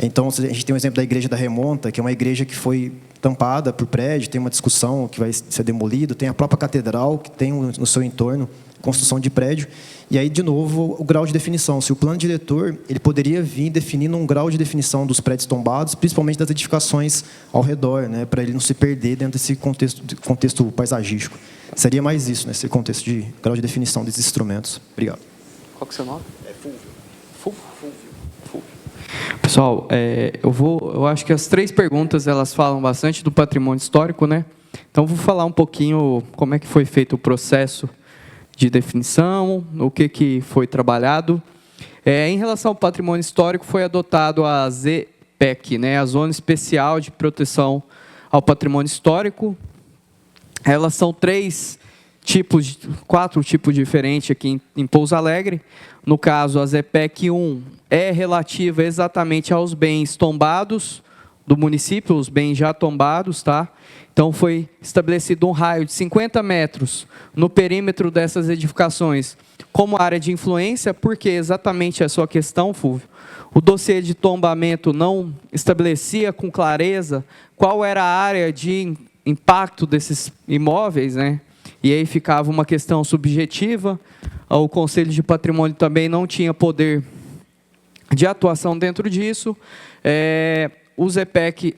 Então, a gente tem um exemplo da Igreja da Remonta, que é uma igreja que foi tampada por prédio, tem uma discussão que vai ser demolida, tem a própria catedral, que tem no seu entorno construção de prédio. E aí, de novo, o grau de definição. Se o plano diretor, ele poderia vir definindo um grau de definição dos prédios tombados, principalmente das edificações ao redor, né, para ele não se perder dentro desse contexto paisagístico. Seria mais isso, nesse contexto de grau de definição desses instrumentos. Obrigado. Qual que é o seu nome? É Fúvio. Fúvio. Pessoal, eu acho que as 3 perguntas, elas falam bastante do patrimônio histórico, né? Então, vou falar um pouquinho como é que foi feito o processo de definição, o que foi trabalhado. Em relação ao patrimônio histórico, foi adotado a ZPEC, né, a Zona Especial de Proteção ao Patrimônio Histórico. Elas são 4 tipos diferentes aqui em Pouso Alegre. No caso, a ZPEC 1 é relativa exatamente aos bens tombados do município, os bens já tombados, tá? Então, foi estabelecido um raio de 50 metros no perímetro dessas edificações como área de influência, porque exatamente a sua questão, Fúvio, o dossiê de tombamento não estabelecia com clareza qual era a área de impacto desses imóveis, né? E aí ficava uma questão subjetiva, o Conselho de Patrimônio também não tinha poder de atuação dentro disso. A ZPEC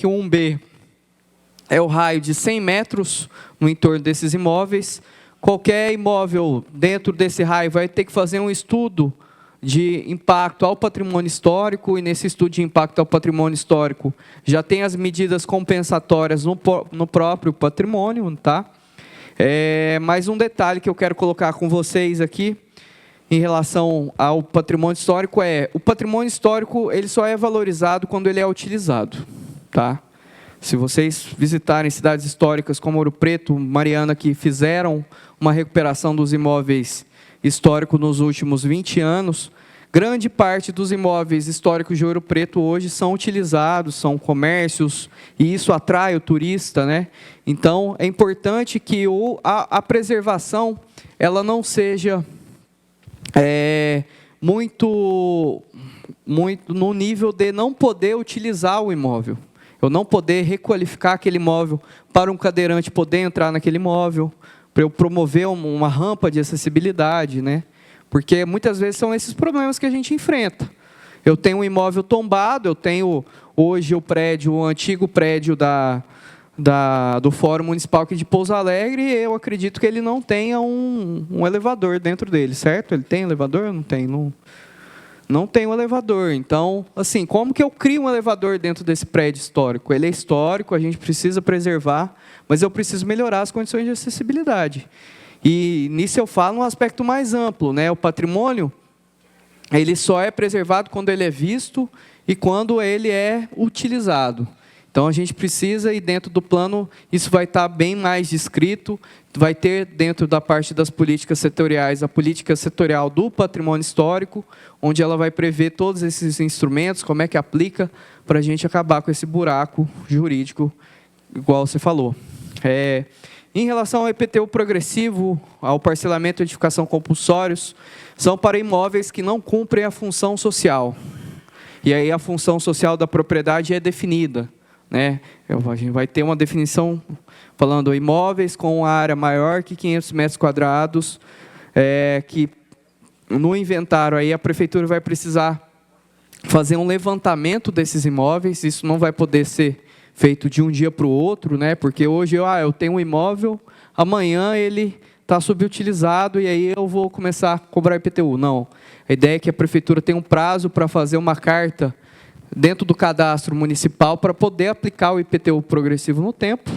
1B é o raio de 100 metros no entorno desses imóveis. Qualquer imóvel dentro desse raio vai ter que fazer um estudo de impacto ao patrimônio histórico, e nesse estudo de impacto ao patrimônio histórico já tem as medidas compensatórias no próprio patrimônio, tá? Mais um detalhe que eu quero colocar com vocês aqui, em relação ao patrimônio histórico, o patrimônio histórico ele só é valorizado quando ele é utilizado, tá? Se vocês visitarem cidades históricas como Ouro Preto, Mariana, que fizeram uma recuperação dos imóveis históricos nos últimos 20 anos, grande parte dos imóveis históricos de Ouro Preto hoje são utilizados, são comércios, e isso atrai o turista, né? Então, é importante que a preservação ela não seja muito no nível de não poder utilizar o imóvel. Eu não poder requalificar aquele imóvel para um cadeirante poder entrar naquele imóvel, para eu promover uma rampa de acessibilidade, né? Porque muitas vezes são esses problemas que a gente enfrenta. Eu tenho um imóvel tombado, eu tenho hoje o antigo prédio do Fórum Municipal aqui de Pouso Alegre, e eu acredito que ele não tenha um elevador dentro dele, certo? Ele tem elevador? Não tem. Não Não tem um elevador. Então, assim, como que eu crio um elevador dentro desse prédio histórico? Ele é histórico, a gente precisa preservar, mas eu preciso melhorar as condições de acessibilidade. E nisso eu falo um aspecto mais amplo, né? O patrimônio, ele só é preservado quando ele é visto e quando ele é utilizado. Então, a gente precisa, e dentro do plano, isso vai estar bem mais descrito, vai ter dentro da parte das políticas setoriais, a política setorial do patrimônio histórico, onde ela vai prever todos esses instrumentos, como é que aplica, para a gente acabar com esse buraco jurídico, igual você falou. Em relação ao IPTU progressivo, ao parcelamento e edificação compulsórios, são para imóveis que não cumprem a função social. E aí a função social da propriedade é definida, né? A gente vai ter uma definição falando imóveis com área maior que 500 metros quadrados, que no inventário aí a prefeitura vai precisar fazer um levantamento desses imóveis. Isso não vai poder ser feito de um dia para o outro, né? Porque hoje eu tenho um imóvel, amanhã ele está subutilizado e aí eu vou começar a cobrar IPTU. Não. A ideia é que a prefeitura tenha um prazo para fazer uma carta dentro do cadastro municipal para poder aplicar o IPTU progressivo no tempo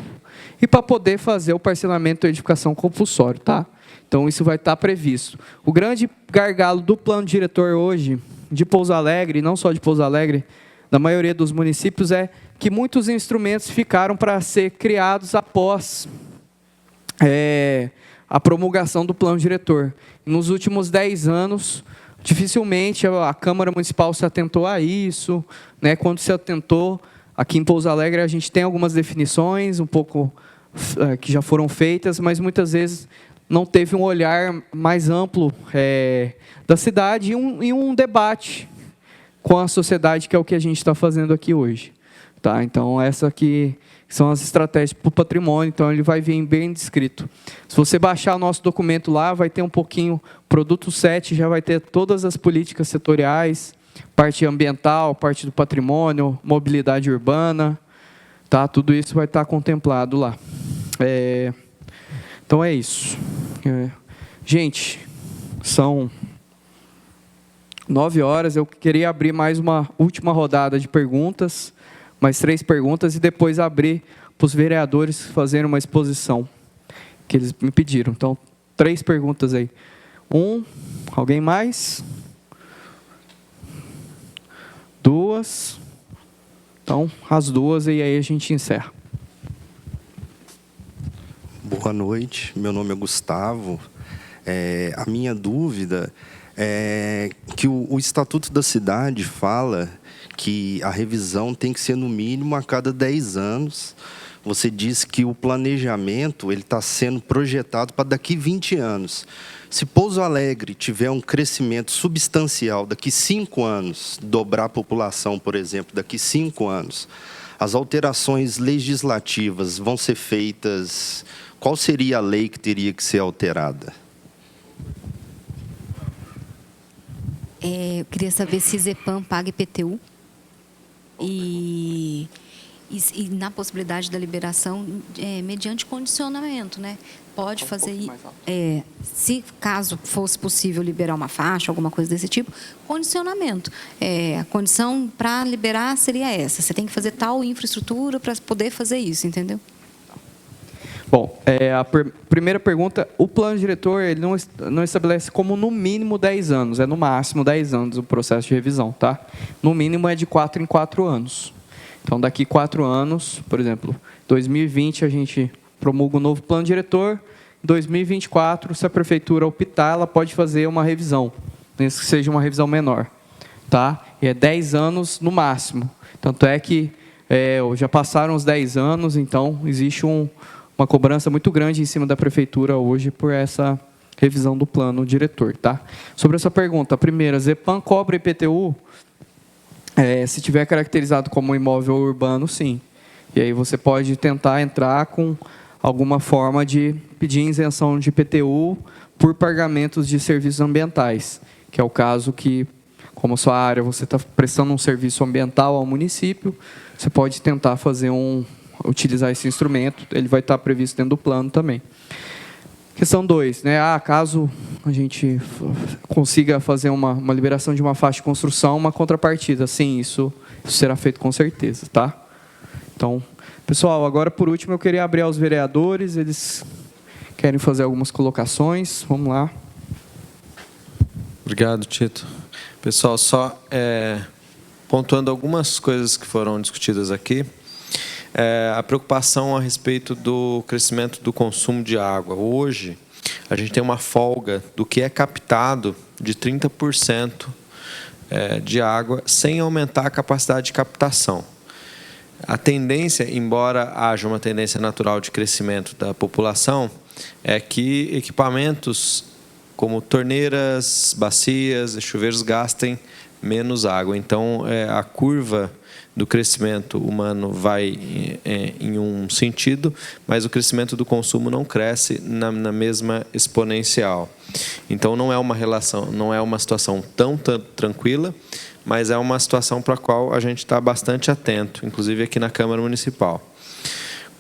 e para poder fazer o parcelamento da edificação compulsório, tá? Então, isso vai estar previsto. O grande gargalo do plano diretor hoje, de Pouso Alegre, e não só de Pouso Alegre, da maioria dos municípios, é que muitos instrumentos ficaram para ser criados após a promulgação do plano diretor. Nos últimos 10 anos, dificilmente a Câmara Municipal se atentou a isso, né? Quando se atentou, aqui em Pouso Alegre a gente tem algumas definições, um pouco que já foram feitas, mas muitas vezes não teve um olhar mais amplo da cidade e um debate com a sociedade, que é o que a gente está fazendo aqui hoje. Tá? Então, essa aqui são as estratégias para o patrimônio, então ele vai vir bem descrito. Se você baixar o nosso documento lá, vai ter um pouquinho, produto 7 já vai ter todas as políticas setoriais, parte ambiental, parte do patrimônio, mobilidade urbana, tá? Tudo isso vai estar contemplado lá. Então é isso. Gente, são 9 horas, eu queria abrir mais uma última rodada de perguntas, mais 3 perguntas, e depois abrir para os vereadores fazerem uma exposição, que eles me pediram. Então, 3 perguntas aí. Alguém mais? 2. Então, as 2, e aí a gente encerra. Boa noite, meu nome é Gustavo. A minha dúvida é que o Estatuto da Cidade fala que a revisão tem que ser no mínimo a cada 10 anos. Você diz que o planejamento está sendo projetado para daqui 20 anos. Se Pouso Alegre tiver um crescimento substancial daqui 5 anos, dobrar a população, por exemplo, daqui 5 anos, as alterações legislativas vão ser feitas. Qual seria a lei que teria que ser alterada? Eu queria saber se Zepan paga IPTU e na possibilidade da liberação mediante condicionamento, né? Pode fazer, se caso fosse possível liberar uma faixa, alguma coisa desse tipo, condicionamento. A condição para liberar seria essa: você tem que fazer tal infraestrutura para poder fazer isso, entendeu? Bom, a primeira pergunta, o plano diretor ele não estabelece como no mínimo 10 anos, é no máximo 10 anos o processo de revisão, tá? No mínimo é de 4 em 4 anos. Então, daqui 4 anos, por exemplo, 2020 a gente promulga um novo plano diretor, em 2024, se a prefeitura optar, ela pode fazer uma revisão, mesmo que seja uma revisão menor, tá? E é 10 anos no máximo. Tanto é que já passaram os 10 anos, então existe uma cobrança muito grande em cima da prefeitura hoje por essa revisão do plano diretor, tá? Sobre essa pergunta, a primeira, Zepan cobra IPTU? Se tiver caracterizado como imóvel urbano, sim. E aí você pode tentar entrar com alguma forma de pedir isenção de IPTU por pagamentos de serviços ambientais, que é o caso que, como sua área, você está prestando um serviço ambiental ao município, você pode tentar utilizar esse instrumento, ele vai estar previsto dentro do plano também. Questão 2, né? Caso a gente consiga fazer uma liberação de uma faixa de construção, uma contrapartida. Sim, isso será feito com certeza, tá? Então, pessoal, agora por último eu queria abrir aos vereadores, eles querem fazer algumas colocações. Vamos lá. Obrigado, Tito. Pessoal, só pontuando algumas coisas que foram discutidas aqui. A preocupação a respeito do crescimento do consumo de água. Hoje, a gente tem uma folga do que é captado de 30% de água, sem aumentar a capacidade de captação. A tendência, embora haja uma tendência natural de crescimento da população, é que equipamentos como torneiras, bacias e chuveiros gastem menos água. Então, a curva do crescimento humano vai em um sentido, mas o crescimento do consumo não cresce na mesma exponencial. Então, não é uma relação, não é uma situação tão tranquila, mas é uma situação para a qual a gente está bastante atento, inclusive aqui na Câmara Municipal.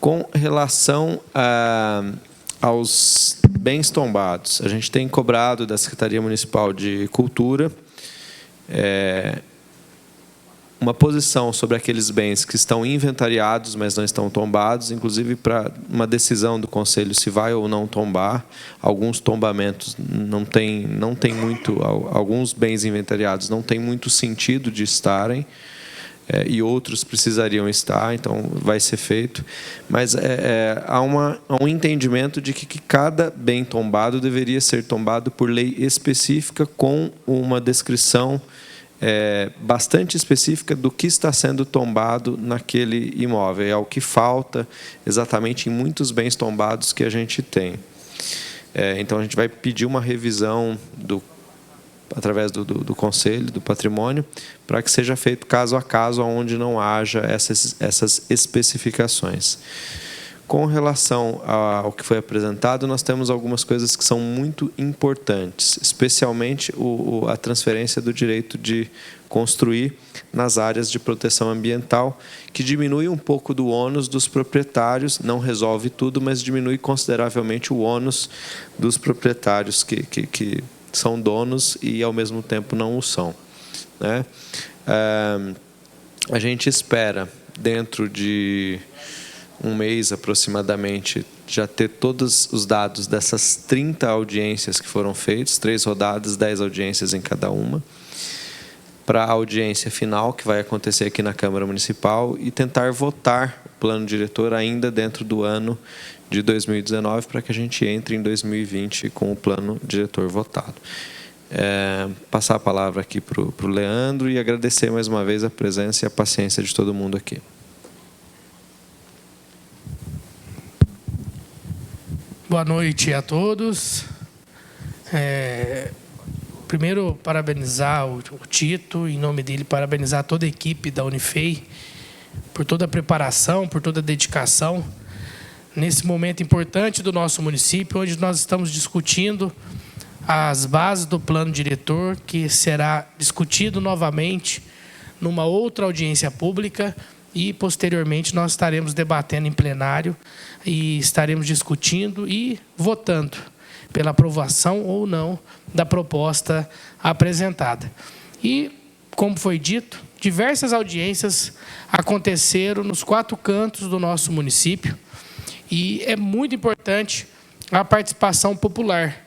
Com relação aos bens tombados, a gente tem cobrado da Secretaria Municipal de Cultura uma posição sobre aqueles bens que estão inventariados, mas não estão tombados, inclusive para uma decisão do Conselho se vai ou não tombar. Alguns tombamentos não tem muito, alguns bens inventariados não tem muito sentido de estarem, e outros precisariam estar, então vai ser feito. Mas há um entendimento de que cada bem tombado deveria ser tombado por lei específica, com uma descrição bastante específica do que está sendo tombado naquele imóvel. É o que falta exatamente em muitos bens tombados que a gente tem. Então, a gente vai pedir uma revisão através do Conselho do Patrimônio, para que seja feito caso a caso, onde não haja essas especificações. Com relação ao que foi apresentado, nós temos algumas coisas que são muito importantes, especialmente a transferência do direito de construir nas áreas de proteção ambiental, que diminui um pouco do ônus dos proprietários, não resolve tudo, mas diminui consideravelmente o ônus dos proprietários que são donos e, ao mesmo tempo, não o são, né? A gente espera, dentro de um mês aproximadamente, já ter todos os dados dessas 30 audiências que foram feitas, 3 rodadas, 10 audiências em cada uma, para a audiência final, que vai acontecer aqui na Câmara Municipal, e tentar votar o plano diretor ainda dentro do ano de 2019, para que a gente entre em 2020 com o plano diretor votado. Passar a palavra aqui para o Leandro e agradecer mais uma vez a presença e a paciência de todo mundo aqui. Boa noite a todos. Primeiro, parabenizar o Tito, em nome dele, parabenizar toda a equipe da Unifei por toda a preparação, por toda a dedicação, nesse momento importante do nosso município, onde nós estamos discutindo as bases do plano diretor, que será discutido novamente numa outra audiência pública, e posteriormente nós estaremos debatendo em plenário e estaremos discutindo e votando pela aprovação ou não da proposta apresentada. E, como foi dito, diversas audiências aconteceram nos 4 cantos do nosso município, e é muito importante a participação popular,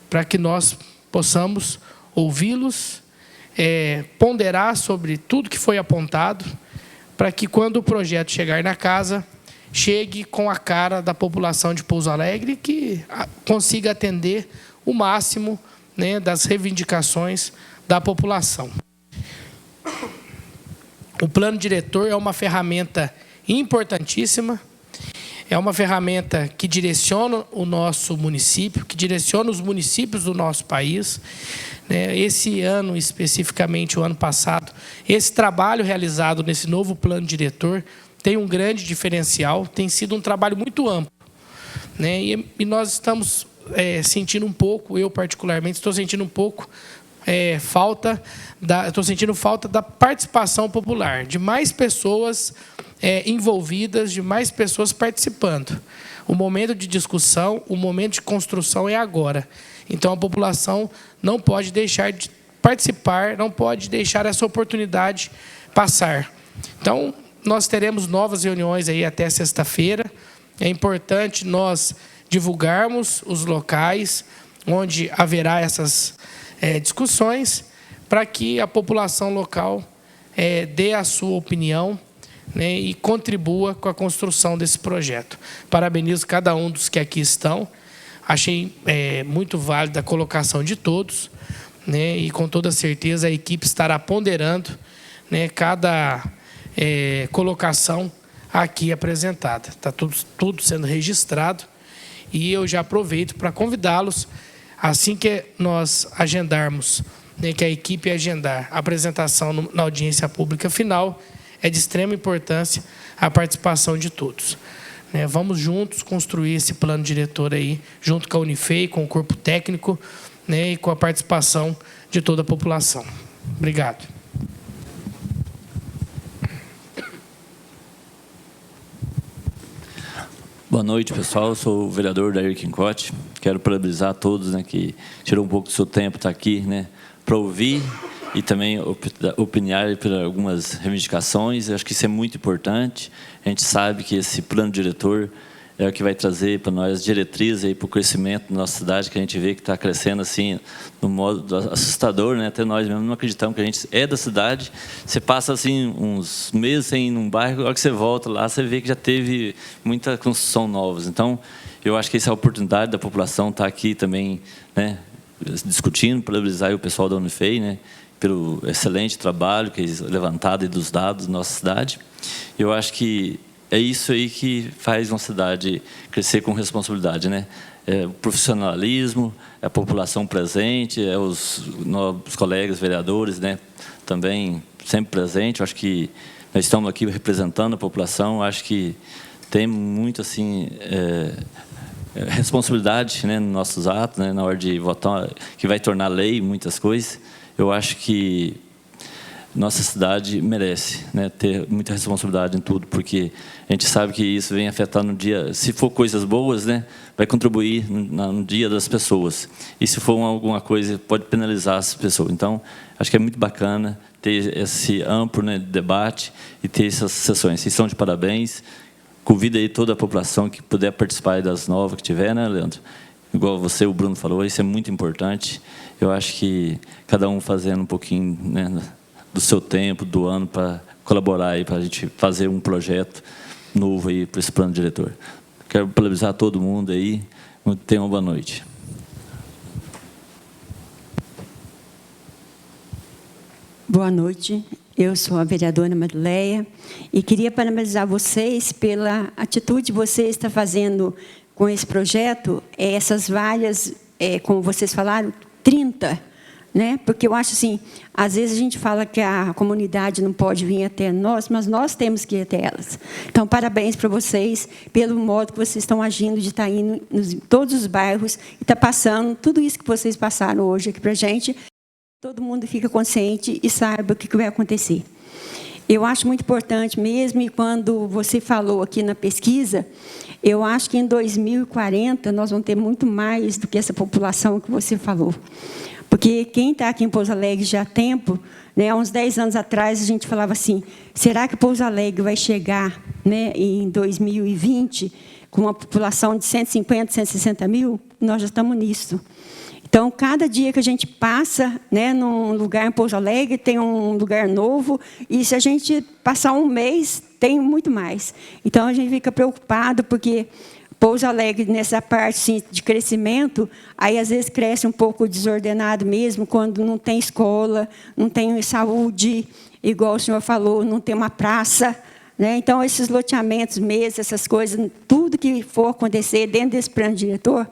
para que nós possamos ouvi-los, ponderar sobre tudo que foi apontado, para que, quando o projeto chegar na casa, chegue com a cara da população de Pouso Alegre, que consiga atender o máximo, né, das reivindicações da população. O plano diretor é uma ferramenta importantíssima, é uma ferramenta que direciona o nosso município, que direciona os municípios do nosso país. Esse ano, especificamente o ano passado, esse trabalho realizado nesse novo plano diretor tem um grande diferencial, tem sido um trabalho muito amplo, né? E nós estamos sentindo um pouco, eu particularmente estou sentindo um pouco, estou sentindo falta da participação popular, de mais pessoas envolvidas, de mais pessoas participando. O momento de discussão, o momento de construção é agora. Então, a população não pode deixar de participar, não pode deixar essa oportunidade passar. Então, nós teremos novas reuniões aí até sexta-feira. É importante nós divulgarmos os locais onde haverá essas discussões, para que a população local dê a sua opinião, né, e contribua com a construção desse projeto. Parabenizo cada um dos que aqui estão. Achei muito válida a colocação de todos, né, e com toda certeza a equipe estará ponderando, né, cada colocação aqui apresentada. Está tudo sendo registrado, e eu já aproveito para convidá-los, assim que nós agendarmos, né, que a equipe agendar a apresentação na audiência pública final, é de extrema importância a participação de todos. Vamos juntos construir esse plano diretor aí, junto com a Unifei, com o corpo técnico, né, e com a participação de toda a população. Obrigado. Boa noite, pessoal. Eu sou o vereador Dair Quincote. Quero parabenizar a todos, né, que tirou um pouco do seu tempo estar aqui, né, para ouvir e também opinar por algumas reivindicações. Eu acho que isso é muito importante. A gente sabe que esse plano diretor é o que vai trazer para nós diretrizes para o crescimento da nossa cidade, que a gente vê que está crescendo assim, no modo assustador, né? Até nós mesmos não acreditamos que a gente é da cidade. Você passa assim, uns meses sem ir num bairro, a hora que você volta lá, você vê que já teve muita construção nova. Então, eu acho que essa é a oportunidade da população estar aqui também, né, discutindo, parabenizar o pessoal da Unifei, né, pelo excelente trabalho que eles levantaram dos dados da nossa cidade. Eu acho que é isso aí que faz uma cidade crescer com responsabilidade, né? É o profissionalismo, é a população presente, é os colegas vereadores, né, também sempre presente. Eu acho que nós estamos aqui representando a população. Eu acho que tem muito assim responsabilidade, né, nos nossos atos, né, na hora de votar, que vai tornar lei muitas coisas. Eu acho que nossa cidade merece, né, ter muita responsabilidade em tudo, porque a gente sabe que isso vem afetar no dia, se for coisas boas, né, vai contribuir no dia das pessoas, e se for alguma coisa, pode penalizar as pessoas. Então, acho que é muito bacana ter esse amplo, né, debate e ter essas sessões. Vocês estão de parabéns. Convido aí toda a população que puder participar das novas que tiver, né, Leandro? Igual você, o Bruno falou, isso é muito importante. Eu acho que cada um fazendo um pouquinho, né, do seu tempo, do ano, para colaborar aí, para a gente fazer um projeto novo aí para esse plano diretor. Quero parabenizar todo mundo aí. Tenham uma boa noite. Boa noite. Eu sou a vereadora Marileia e queria parabenizar vocês pela atitude que vocês estão fazendo com esse projeto, essas várias, como vocês falaram, 30, né? Porque eu acho assim, às vezes a gente fala que a comunidade não pode vir até nós, mas nós temos que ir até elas. Então, parabéns para vocês pelo modo que vocês estão agindo, de estar indo em todos os bairros e estar passando tudo isso que vocês passaram hoje aqui para a gente. Todo mundo fica consciente e saiba o que vai acontecer. Eu acho muito importante mesmo, e quando você falou aqui na pesquisa, eu acho que em 2040 nós vamos ter muito mais do que essa população que você falou. Porque quem está aqui em Pouso Alegre já há tempo, né, há uns 10 anos atrás, a gente falava assim, será que Pouso Alegre vai chegar, né, em 2020 com uma população de 150, 160 mil? Nós já estamos nisso. Então, cada dia que a gente passa, né, num lugar em Pouso Alegre, tem um lugar novo, e se a gente passar um mês, tem muito mais. Então, a gente fica preocupado, porque Pouso Alegre, nessa parte assim, de crescimento, aí às vezes cresce um pouco desordenado mesmo, quando não tem escola, não tem saúde, igual o senhor falou, não tem uma praça, né? Então, esses loteamentos mesmo, essas coisas, tudo que for acontecer dentro desse plano diretor,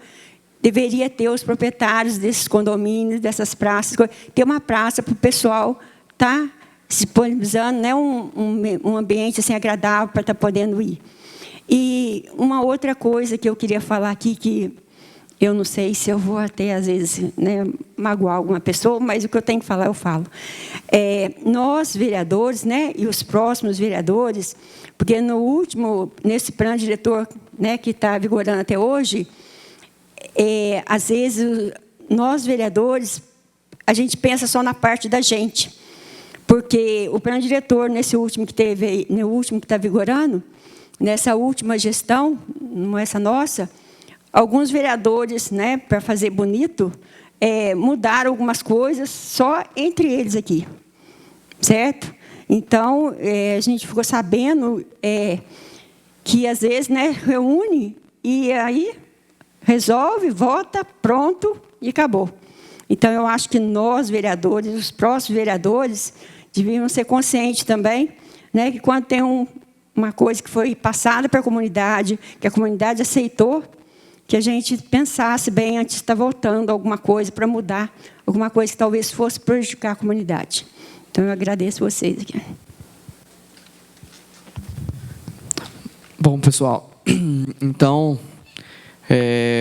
deveria ter os proprietários desses condomínios, dessas praças, ter uma praça para o pessoal estar se disponibilizando, né, um ambiente assim, agradável para estar podendo ir. E uma outra coisa que eu queria falar aqui, que eu não sei se eu vou até, às vezes, né, magoar alguma pessoa, mas o que eu tenho que falar, eu falo. Nós, vereadores, né, e os próximos vereadores, porque nesse plano diretor, né, que está vigorando até hoje, às vezes, nós, vereadores, a gente pensa só na parte da gente. Porque o plano diretor, nesse último que teve, no último que está vigorando, nessa última gestão, não essa nossa, alguns vereadores, né, para fazer bonito, mudaram algumas coisas só entre eles aqui, certo? Então, a gente ficou sabendo que, às vezes, né, reúne e aí resolve, vota, pronto e acabou. Então, eu acho que nós, vereadores, os próximos vereadores, deviam ser conscientes também, né, que quando tem uma coisa que foi passada para a comunidade, que a comunidade aceitou, que a gente pensasse bem antes de estar voltando alguma coisa para mudar, alguma coisa que talvez fosse prejudicar a comunidade. Então, eu agradeço vocês aqui. Bom, pessoal, então,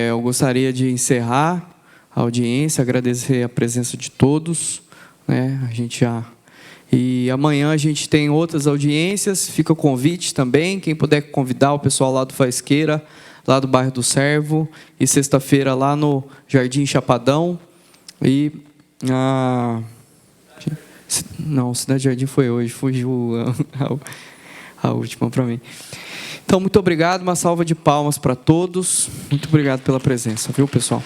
eu gostaria de encerrar a audiência, agradecer a presença de todos, né? E amanhã a gente tem outras audiências, fica o convite também, quem puder convidar o pessoal lá do Faisqueira, lá do bairro do Servo, e sexta-feira lá no Jardim Chapadão, e não, Cidade Jardim foi hoje, fugiu a última para mim. Então, muito obrigado, uma salva de palmas para todos, muito obrigado pela presença, viu, pessoal?